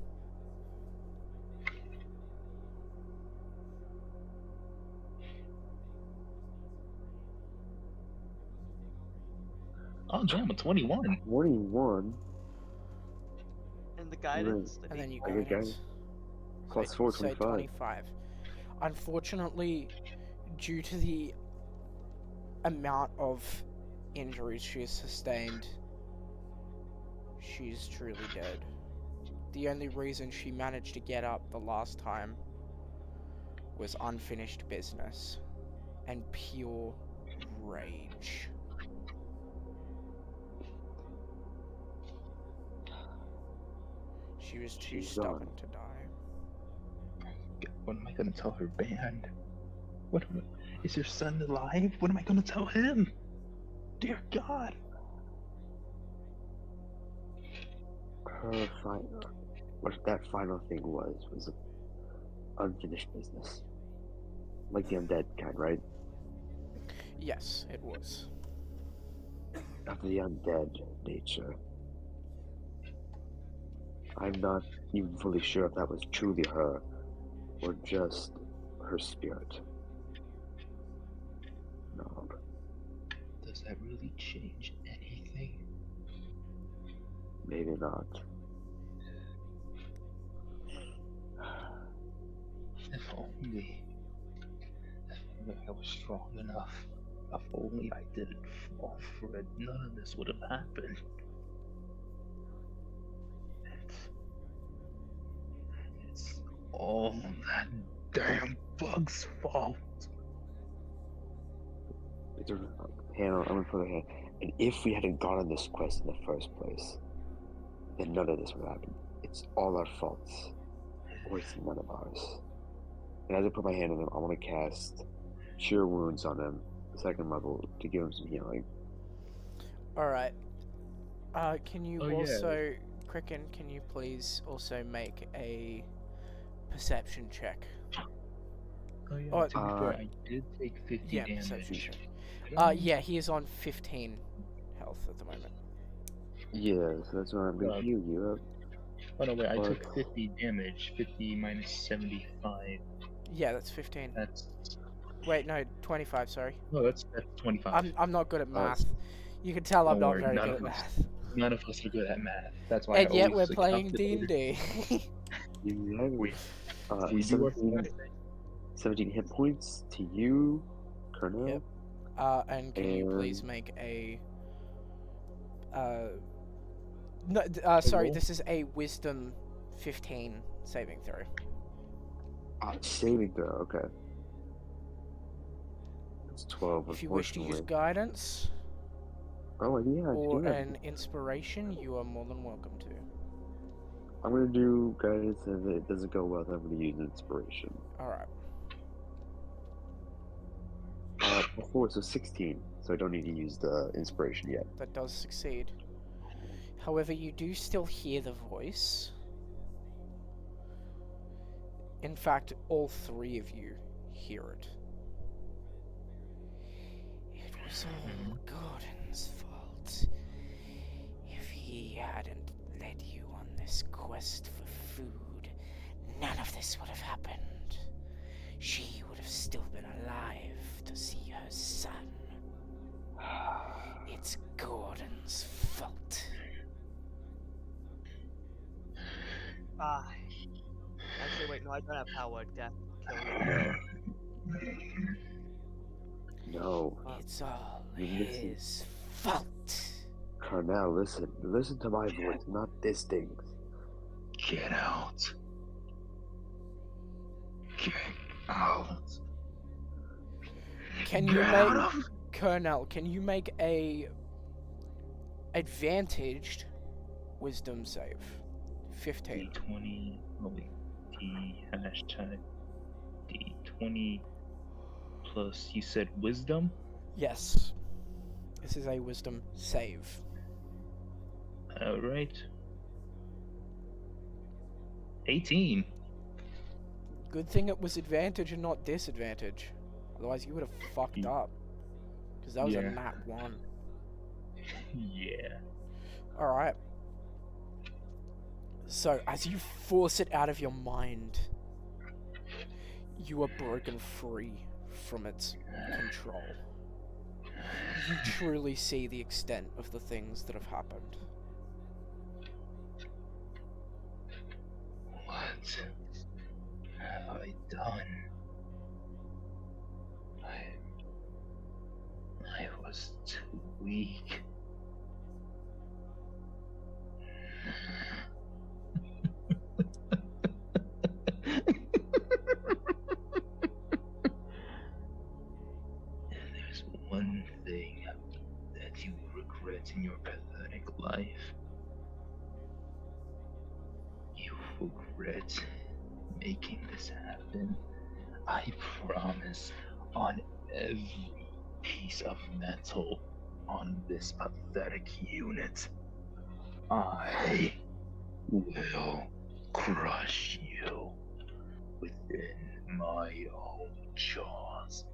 Oh, damn, a 21. 21 And the guidance. And then you I get guidance. plus So- 4, so 25. 25. Unfortunately, due to the amount of injuries she has sustained, she's truly dead. The only reason she managed to get up the last time was unfinished business and pure rage. She was too She's stubborn gone. to die. What am I gonna tell her band? Is your son alive? What am I gonna tell him? Dear God. Her final, what that final thing was unfinished business. Like the undead kind, right? Yes, it was. Of the undead nature. I'm not even fully sure if that was truly her or just her spirit. No. Does that really change anything? Maybe not. If only I was strong enough. If only I didn't fall for it, none of this would have happened. It's all that damn bug's fault. it's a hand. I'm gonna put a hand. And if we hadn't gone on this quest in the first place, then none of this would happen. It's all our faults, or it's none of ours. And as I put my hand on him, I want to cast Cure Wounds on him, second level, to give him some healing. Alright. Can you Oh, yeah. also, Kraken, can you please also make a perception check? Oh yeah. Oh, To be fair, I did take 50 Yeah, damage. perception check. Yeah, he is on 15 health at the moment. Yeah, so that's why I'm gonna heal you up. Oh no, wait, I took Fuck. 50 damage. 50 minus 75. Yeah, that's 15. That's Wait, no, 25, sorry. no, that's 25. I'm not good at Oh, math. You can tell I'm Don't not worry, very none good at of us. math. None of us are good at math. That's why. And I yet always we're use a playing calculator. D&D. Exactly. We do our 17 hit points to you, Colonel. Yep. And can you please make a... No, sorry, roll? this is a Wisdom 15 saving throw. Saving throw, okay. It's 12, If you wish to use unfortunately. guidance Oh, yeah, or yeah. an inspiration, you are more than welcome to. I'm gonna do guidance, and if it doesn't go well, then I'm gonna use inspiration. Alright. Before, so 16, so I don't need to use the inspiration yet. That does succeed. However, you do still hear the voice. In fact, all three of you hear it. It was all Gordon's fault. If he hadn't led you on this quest for food, none of this would have happened. She would have still been alive to see her son. It's Gordon's fault. Actually, wait, no, I don't have power. Death. No. It's all You listen. his fault. Carnell, listen to my voice, not this thing's. Get out. Get out. Can you make Colonel? Can you make a advantaged wisdom save? 15. D20. Oh wait. D hashtag D20 plus. You said wisdom. Yes. This is a wisdom save. All right. 18. Good thing it was advantage and not disadvantage. Otherwise, you would have fucked up. Because that was a Yeah. nat 1. Yeah. Alright. So, as you force it out of your mind, you are broken free from its control. You truly see the extent of the things that have happened. What have I done? I was too weak. And there's one thing that you will regret in your pathetic life. You regret making this happen. I promise on every piece of metal on this pathetic unit, I will crush you within my own jaws.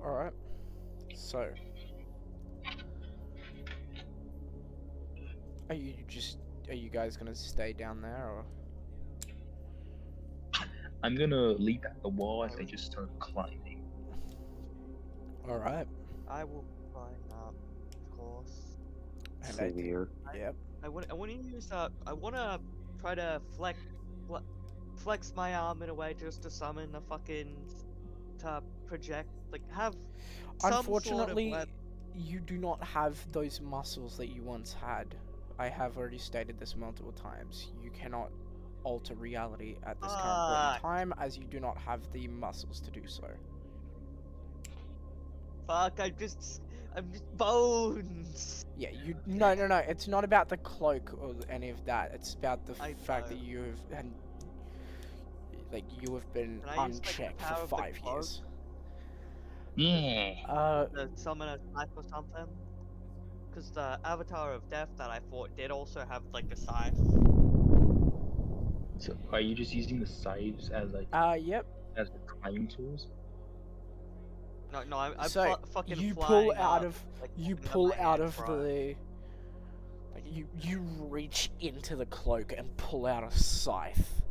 Alright. So. Are you guys gonna stay down there, or? I'm gonna leap at the wall as I just start climbing. Alright. I will climb up, of course. And Same here. Yep. I want to use I want to try to flex my arm in a way just to summon a fucking to project have some Unfortunately, sort of you do not have those muscles that you once had. I have already stated this multiple times. You cannot alter reality at this current point in Fuck. time, as you do not have the muscles to do so. Fuck, I'm just bones. Yeah, no, it's not about the cloak or any of that. It's about the I fact know. that you have been Can I use, like, the unchecked power for of the 5 cloak? years. Yeah. To summon a scythe or something? Because the Avatar of Death that I fought did also have like a scythe. So are you just using the scythes as like Yep. as the climbing tools? No, I'm So fucking you flying pull out up, of like, you holding up pull my out hands, of bro. the like you reach into the cloak and pull out a scythe.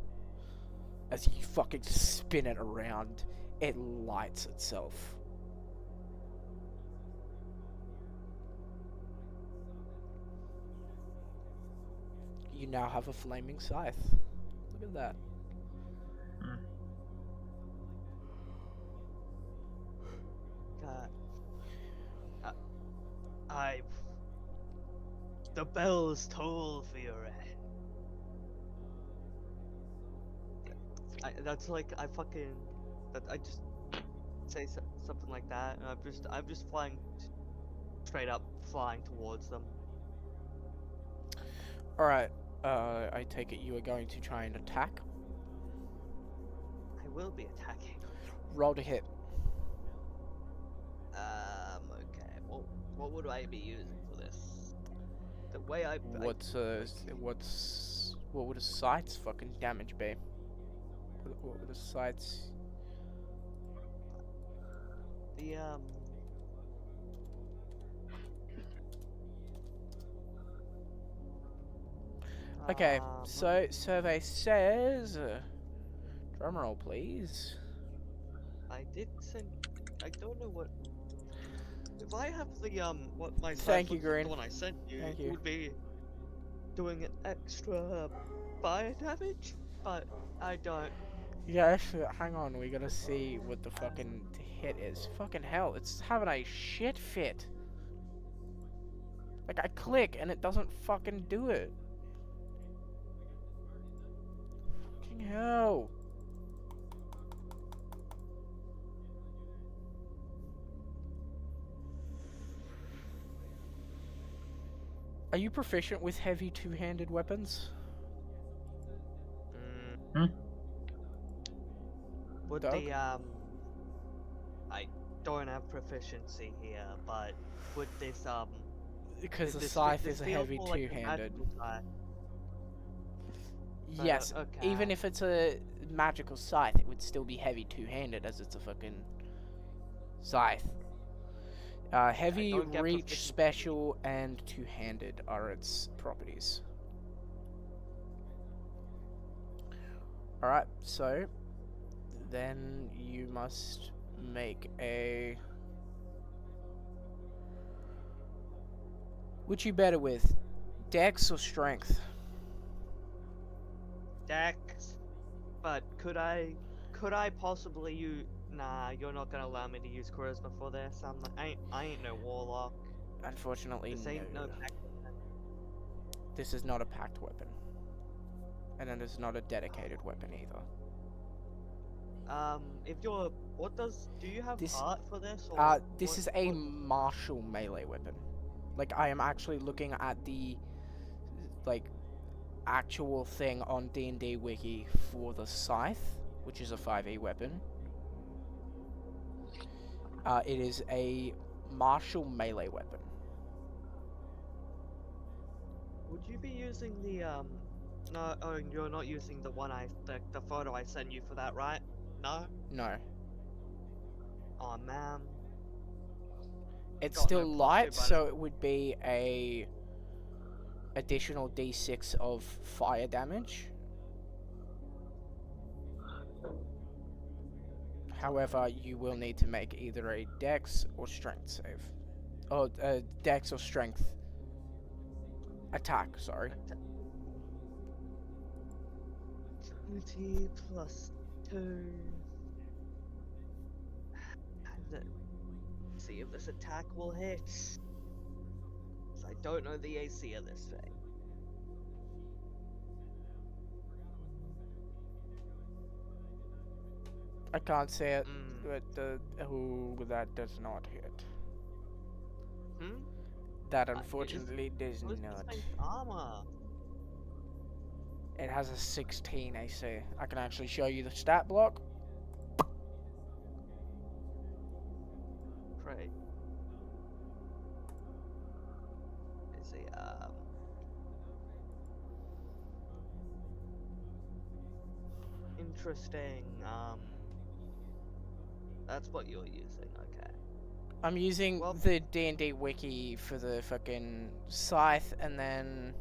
As you fucking spin it around, it lights itself. You now have a flaming scythe. Look at that. God. I've... The bells toll for your end. That's like, I fucking... I just say something like that, and I'm just flying, straight up flying towards them. Alright, I take it you are going to try and attack. I will be attacking. Roll to hit. Okay. Well, what would I be using for this? The way What would a scythe's fucking damage be? What would a scythe's... the Okay, so survey says... drumroll, please. I did send. I don't know what. If I have the what my Thank scythe you, looks like, Green. the one I sent you, Thank it you. would be doing an extra fire damage, but I don't. Yeah, actually, hang on, we gotta see what the fucking hit is. Fucking hell, it's having a shit fit. Like, I click and it doesn't fucking do it. Fucking hell. Are you proficient with heavy two-handed weapons? Would Doug? I don't have proficiency here, but would this Because the this scythe this is a feel heavy more like a two-handed. magical scythe? Yes, Okay. even if it's a magical scythe, it would still be heavy two-handed as it's a fucking scythe. Heavy, don't get reach, proficiency. special, and two-handed are its properties. Alright, so then you must make a... Which you better with? Dex or strength? Dex, but could I possibly use? Nah, you're not gonna allow me to use charisma for this. I ain't no warlock. Unfortunately, This ain't no. This is not a packed weapon. And it is not a dedicated weapon either. If you're, do you have This- art for this? Or This what- is a what- martial melee weapon. Like, I am actually looking at the, like, actual thing on D&D Wiki for the Scythe, which is a 5e weapon. It is a martial melee weapon. Would you be using the No, oh, you're not using the one the photo I sent you for that, right? No. No. Oh man. It's Got still no plus light, 2 so bonus. it would be a additional d6 of fire damage. However, you will need to make either a dex or strength save. Oh, dex or strength. Attack, sorry. 20 plus 2. See if this attack will hit. 'Cause I don't know the AC of this thing. I can't say it, Mm. but that does not hit. Hmm? That Is unfortunately does what is not. this thing's armor? It has a 16 AC. I can actually show you the stat block. Great. Let's see. Interesting. That's what you're using. Okay. I'm using Well- the D&D wiki for the fucking scythe, and then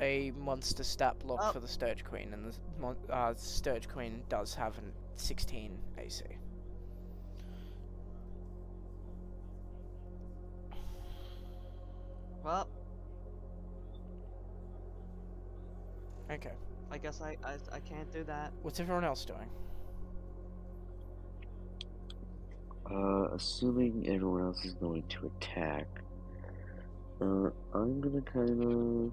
a monster stat block Oh. for the Sturge Queen, and the Sturge Queen does have a 16 AC. Well, Okay. I guess I can't do that. What's everyone else doing? Assuming everyone else is going to attack, I'm gonna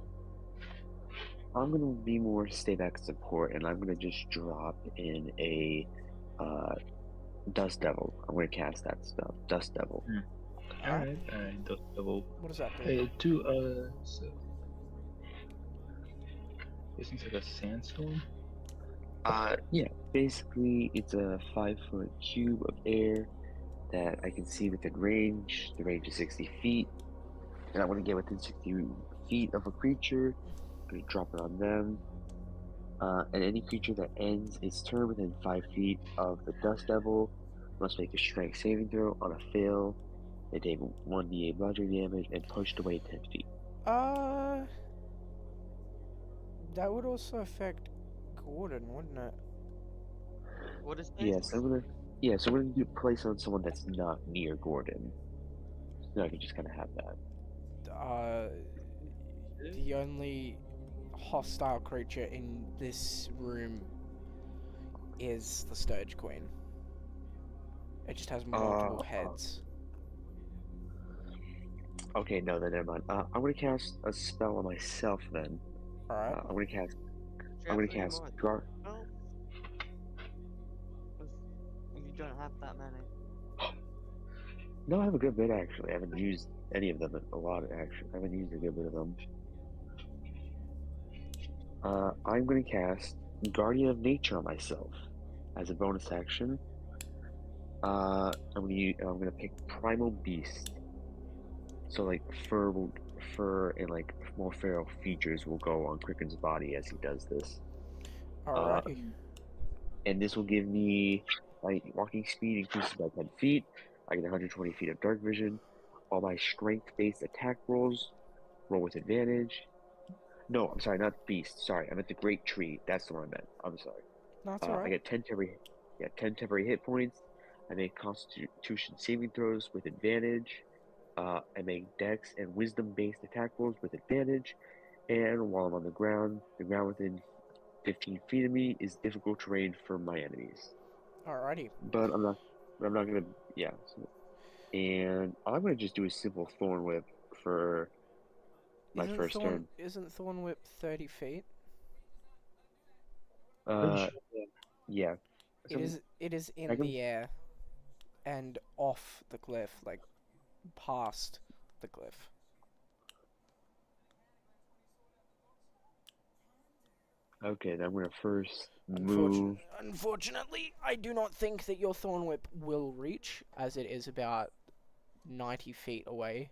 be more stay back support, and I'm gonna just drop in a Dust Devil. I'm gonna cast that spell, Dust Devil. Alright, double. What does that do? So. This seems like a sandstorm. Yeah, basically it's a 5-foot cube of air that I can see within range. The range is 60 feet, and I want to get within 60 feet of a creature. I'm gonna drop it on them. And any creature that ends its turn within 5 feet of the Dust Devil must make a strength saving throw. On a fail, they take 1d8 bludgeoning damage and pushed away 10 feet. That would also affect Gordon, wouldn't it? What is this? Yes, so we're gonna do place on someone that's not near Gordon. So I can just kind of have that. The only hostile creature in this room is the Sturge Queen. It just has multiple heads. Okay, no, then never mind. I'm gonna cast a spell on myself then. Alright. I'm gonna cast. Do you I'm have gonna any cast more? No. You don't have that many. No, I have a good bit actually. I haven't used any of them a lot actually. I haven't used a good bit of them. I'm gonna cast Guardian of Nature on myself as a bonus action. I'm gonna pick Primal Beast. So like fur and like more feral features will go on Cricken's body as he does this. Alrighty. And this will give me my walking speed increases by 10 feet. I get 120 feet of dark vision. All my strength-based attack rolls roll with advantage. No, I'm sorry, not beast. Sorry, I meant the great tree. That's the one I meant. I'm sorry. No, it's I alright. get 10 temporary hit points. I make Constitution saving throws with advantage. I make Dex and Wisdom-based attack rolls with advantage. And while I'm on the ground within 15 feet of me is difficult terrain for my enemies. Alrighty. But I'm not gonna, yeah. And I'm gonna just do a simple Thorn Whip for my first turn. Isn't Thorn Whip 30 feet? Yeah. It is in the air and off the cliff, like past the cliff. Okay, then I'm gonna first move. Unfortunately, I do not think that your Thorn Whip will reach, as it is about 90 feet away.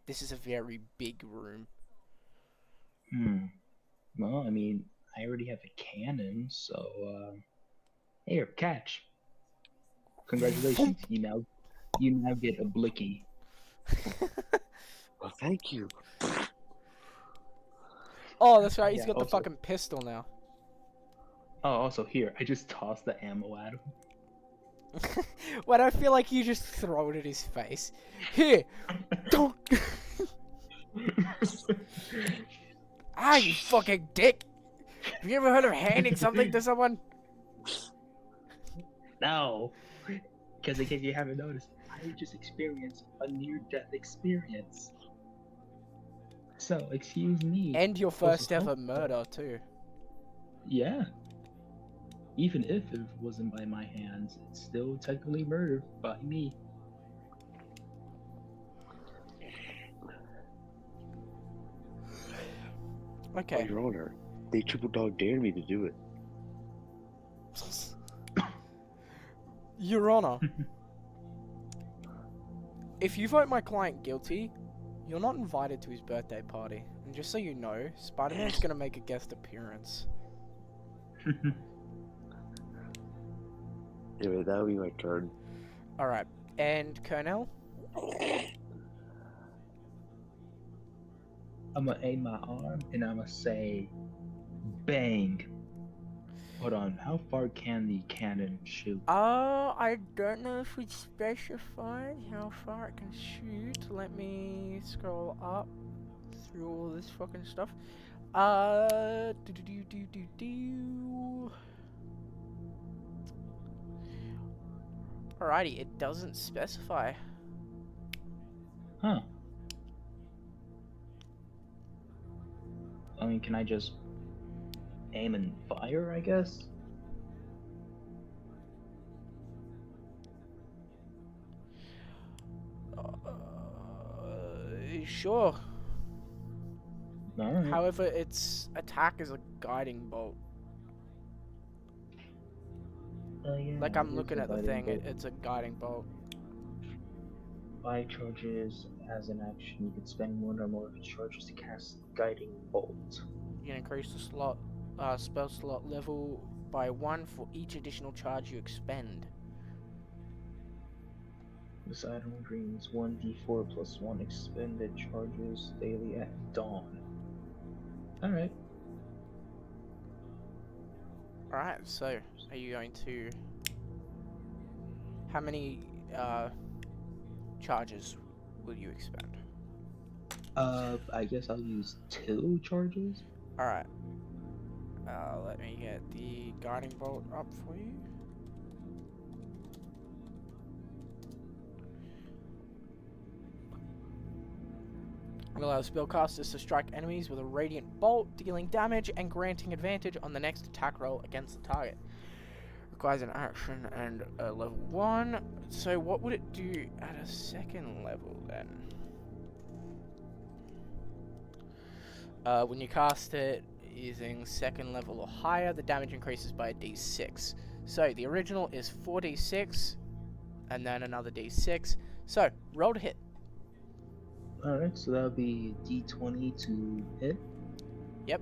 This is a very big room. Well, I mean, I already have a cannon, so here, catch. Congratulations, you now get a blicky. Well, thank you. Oh, that's right. He's Yeah, got the also- fucking pistol now. Oh, also here, I just tossed the ammo at him. When I feel like you just throw it at his face. Here, don't. You fucking dick. Have you ever heard of handing something to someone? No, because in case you haven't noticed, I just experienced a near-death experience. So, excuse me. And your first Also, ever murder, too. Yeah. Even if it wasn't by my hands, it's still technically murder by me. Oh, Okay. Your Honor, they triple dog dared me to do it. Your Honor, if you vote my client guilty, you're not invited to his birthday party. And just so you know, Spider-Man's gonna make a guest appearance. Anyway, that'll be my turn. Alright, and Colonel? I'm gonna aim my arm and I'm gonna say, bang. Hold on, how far can the cannon shoot? I don't know if we specified how far it can shoot. Let me scroll up through all this fucking stuff. Do. Alrighty, it doesn't specify. Huh. I mean, can I just aim and fire, I guess? Sure. Alright. However, its attack is a guiding bolt. Yeah, Like, it I'm is looking a at the guiding thing, bolt. it's a guiding bolt. 5 charges as an action. You can spend 1 or more of your charges to cast Guiding Bolt. You can increase the spell slot level by 1 for each additional charge you expend. This item brings 1d4 plus 1 expended charges daily at dawn. Alright. Alright, so are you going to... How many charges will you expend? I guess I'll use 2 charges. Alright. Let me get the guiding bolt up for you. It allows spellcasters to strike enemies with a radiant bolt, dealing damage and granting advantage on the next attack roll against the target. Requires an action and a level 1. So what would it do at a 2nd level then? When you cast it using 2nd level or higher, the damage increases by a d6. So the original is 4d6 and then another d6. So roll to hit. Alright, so that'll be d20 to hit. Yep.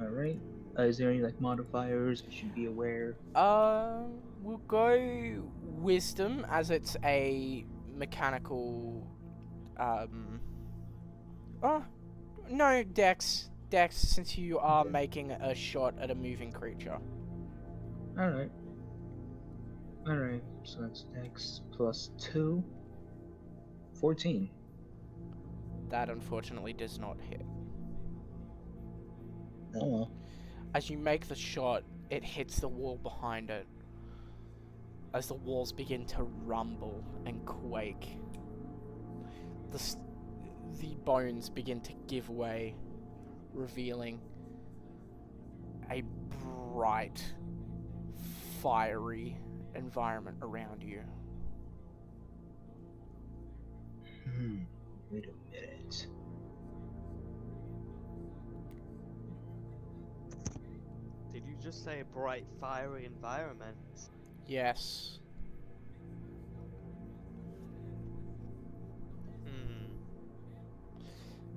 Alright. Is there any like modifiers I should be aware? We'll go wisdom as it's a mechanical. Oh, no, Dex. Dex, since you are Okay. making a shot at a moving creature. Alright. Alright, so that's Dex plus 2. 14. That unfortunately does not hit. Oh well. As you make the shot, it hits the wall behind it. As the walls begin to rumble and quake, the bones begin to give way, revealing a bright, fiery environment around you. Wait a minute. Did you just say bright, fiery environment? Yes.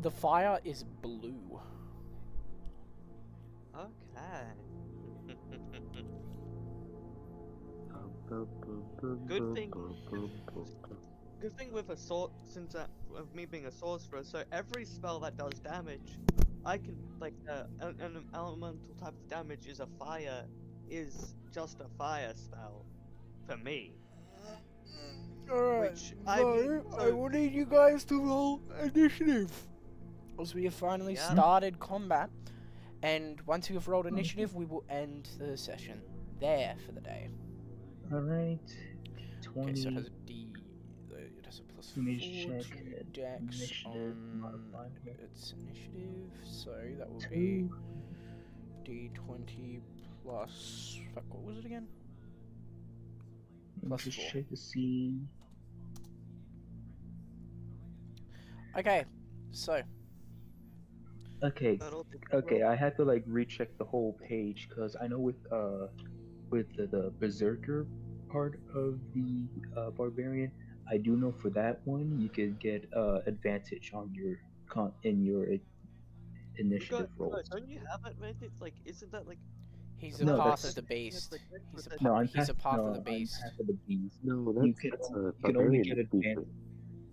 The fire is blue. Okay. Good thing. Good thing with a sword, since of me being a sorcerer, so every spell that does damage, I can like an elemental type of damage is a fire, is just a fire spell, for me. Alright, Which, I I mean, so- will need you guys to roll initiative. As we have finally Yeah. started combat, and once we have rolled initiative, we will end the session there for the day. Alright. 20. Okay, so it has a D. It has a plus Let 4 me just check to it. Dex Initiative on modifier. its initiative, so that will be 2. D20 plus. Fuck, what was it again? Let me Plus just 4. check to see. Okay, so. Okay, That'll take okay. I had to like recheck the whole page because I know with the berserker part of the barbarian, I do know for that one you could get advantage on your initiative rolls. Don't you have advantage? Like, isn't that like He's the a No, path that's of the has, beast. like, extra He's a protection? no. he's a path of the No, I'm beast. half of the beast. No, You that's a you can only barbarian get feature. advantage.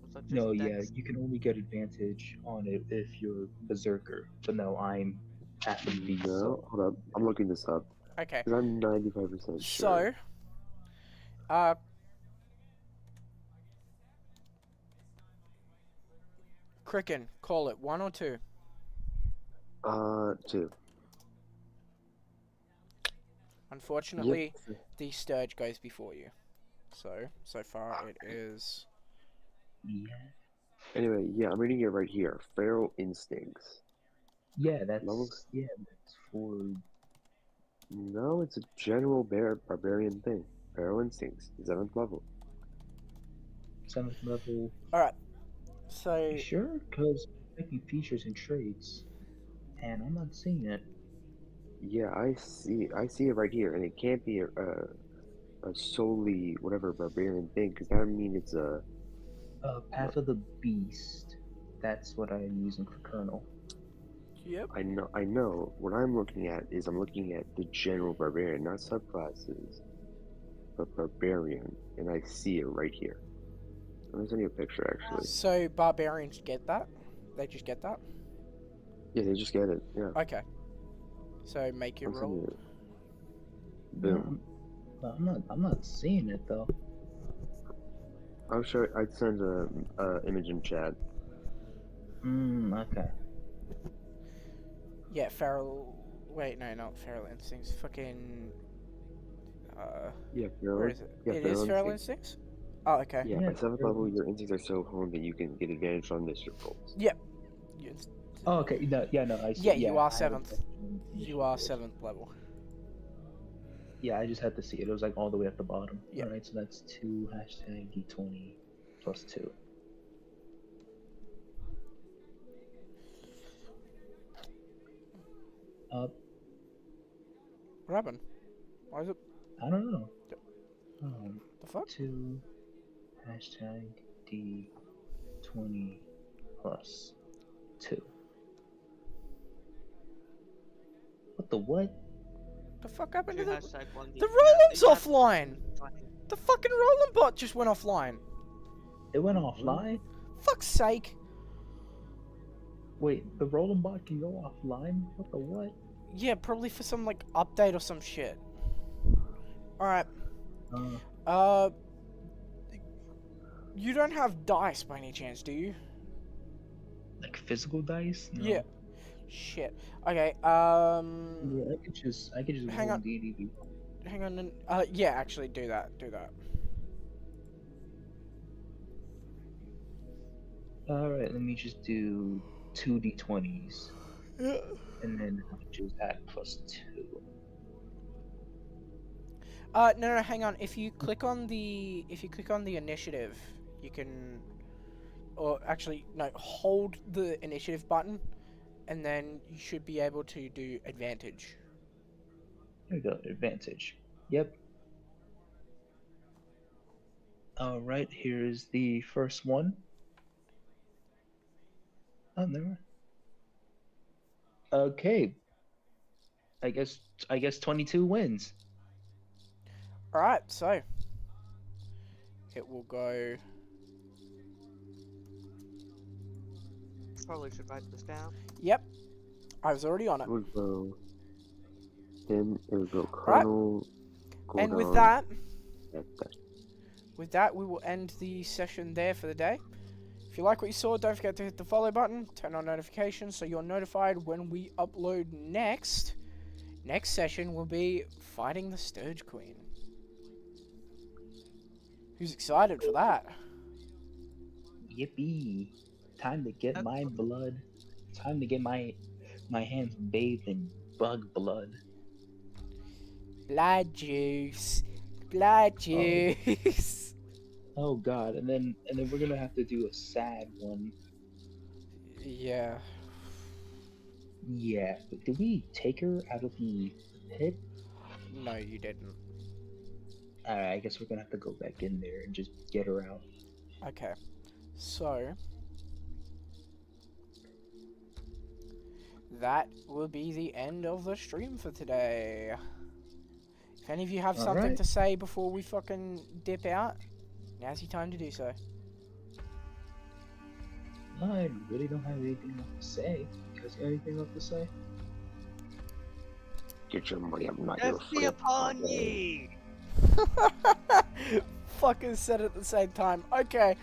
Was that just No, yeah, dex? you can only get advantage on it if you're berserker. But no, I'm half of the beast. No, So hold up. I'm looking this up Okay, because I'm 95% sure. so. Cricken, call it 1 or 2. 2. Unfortunately, Yep. the Sturge goes before you. So far it is. yeah, Anyway, yeah, I'm reading it right here. Feral instincts. yeah, that's Levels? that's for No, it's a general barbarian thing. Feral instincts, 7th level. 7th level. Alright, so. You sure? Because checking features and traits, and I'm not seeing it. Yeah, I see it right here, and it can't be a solely whatever barbarian thing, because that would mean it's a. Path of the Beast. That's what I'm using for Colonel. Yep. I know. What I'm looking at is I'm looking at the general barbarian, not subclasses, but barbarian, and I see it right here. Let me send you a picture, actually. So barbarians get that? They just get that? Yeah, they just get it. Yeah. Okay. So make your I'm sending roll. it. Boom. I'm not seeing it though. I'll show. I'd send a image in chat. Okay. Yeah, feral. Wait, no, not feral instincts. Fucking. Yeah, Where is it? Yeah, It is feral instincts? Oh, okay. Yeah, Yeah, at 7th feral level, your instincts are so honed that you can get advantage on initiative rolls. You- Oh, okay. No, yeah, no, I see. Yeah, you are I have 7th. advantage You are 7th level. Yeah, I just had to see it. It was like all the way at the bottom. Yeah. Alright, so that's 2 hashtag D20 plus 2. What happened? Why is it? I don't know. The fuck? 2 hashtag D20 plus 2. What the what? The fuck happened to Two the. hashtag 1D. The Yeah, Roland's yeah. offline! The fucking Roland bot just went offline! It went offline? Fuck's sake! Wait, the rolling bot can go offline? What the what? Yeah, probably for some, like, update or some shit. Alright. Uh, You don't have dice by any chance, do you? like physical dice? No. Yeah. Shit. Okay, Yeah, I could just Hang roll on. DDB. hang on, yeah, actually, do that. Alright, let me just do 2 D20s. Yeah. And then I'll choose that plus 2. No, hang on. If you click on the initiative, you can, or actually, no, hold the initiative button, and then you should be able to do advantage. There we go, advantage. Yep. Alright, here's the first one. Oh, never. Okay. I guess 22 wins. Alright, so it will go. Probably should write this down. Yep, I was already on it. It would go. Then it would go Right. Colonel. And with Gordon, that, we will end the session there for the day. If you like what you saw, don't forget to hit the follow button, turn on notifications so you're notified when we upload next. Next session will be fighting the Sturge Queen. Who's excited for that? Yippee. Time to get That's my awesome. blood. Time to get my hands bathed in bug blood. Blood juice. Blood juice. Oh god, and then we're gonna have to do a sad one. Yeah. Yeah, but did we take her out of the pit? No, you didn't. Alright, I guess we're gonna have to go back in there and just get her out. Okay. So that will be the end of the stream for today. If any of you have something Alright. to say before we fucking dip out, now's your time to do so. I really don't have anything left to say. You guys got anything left to say? Get your money, I'm not your Mercy friend. upon ye! Fucking said it at the same time. Okay.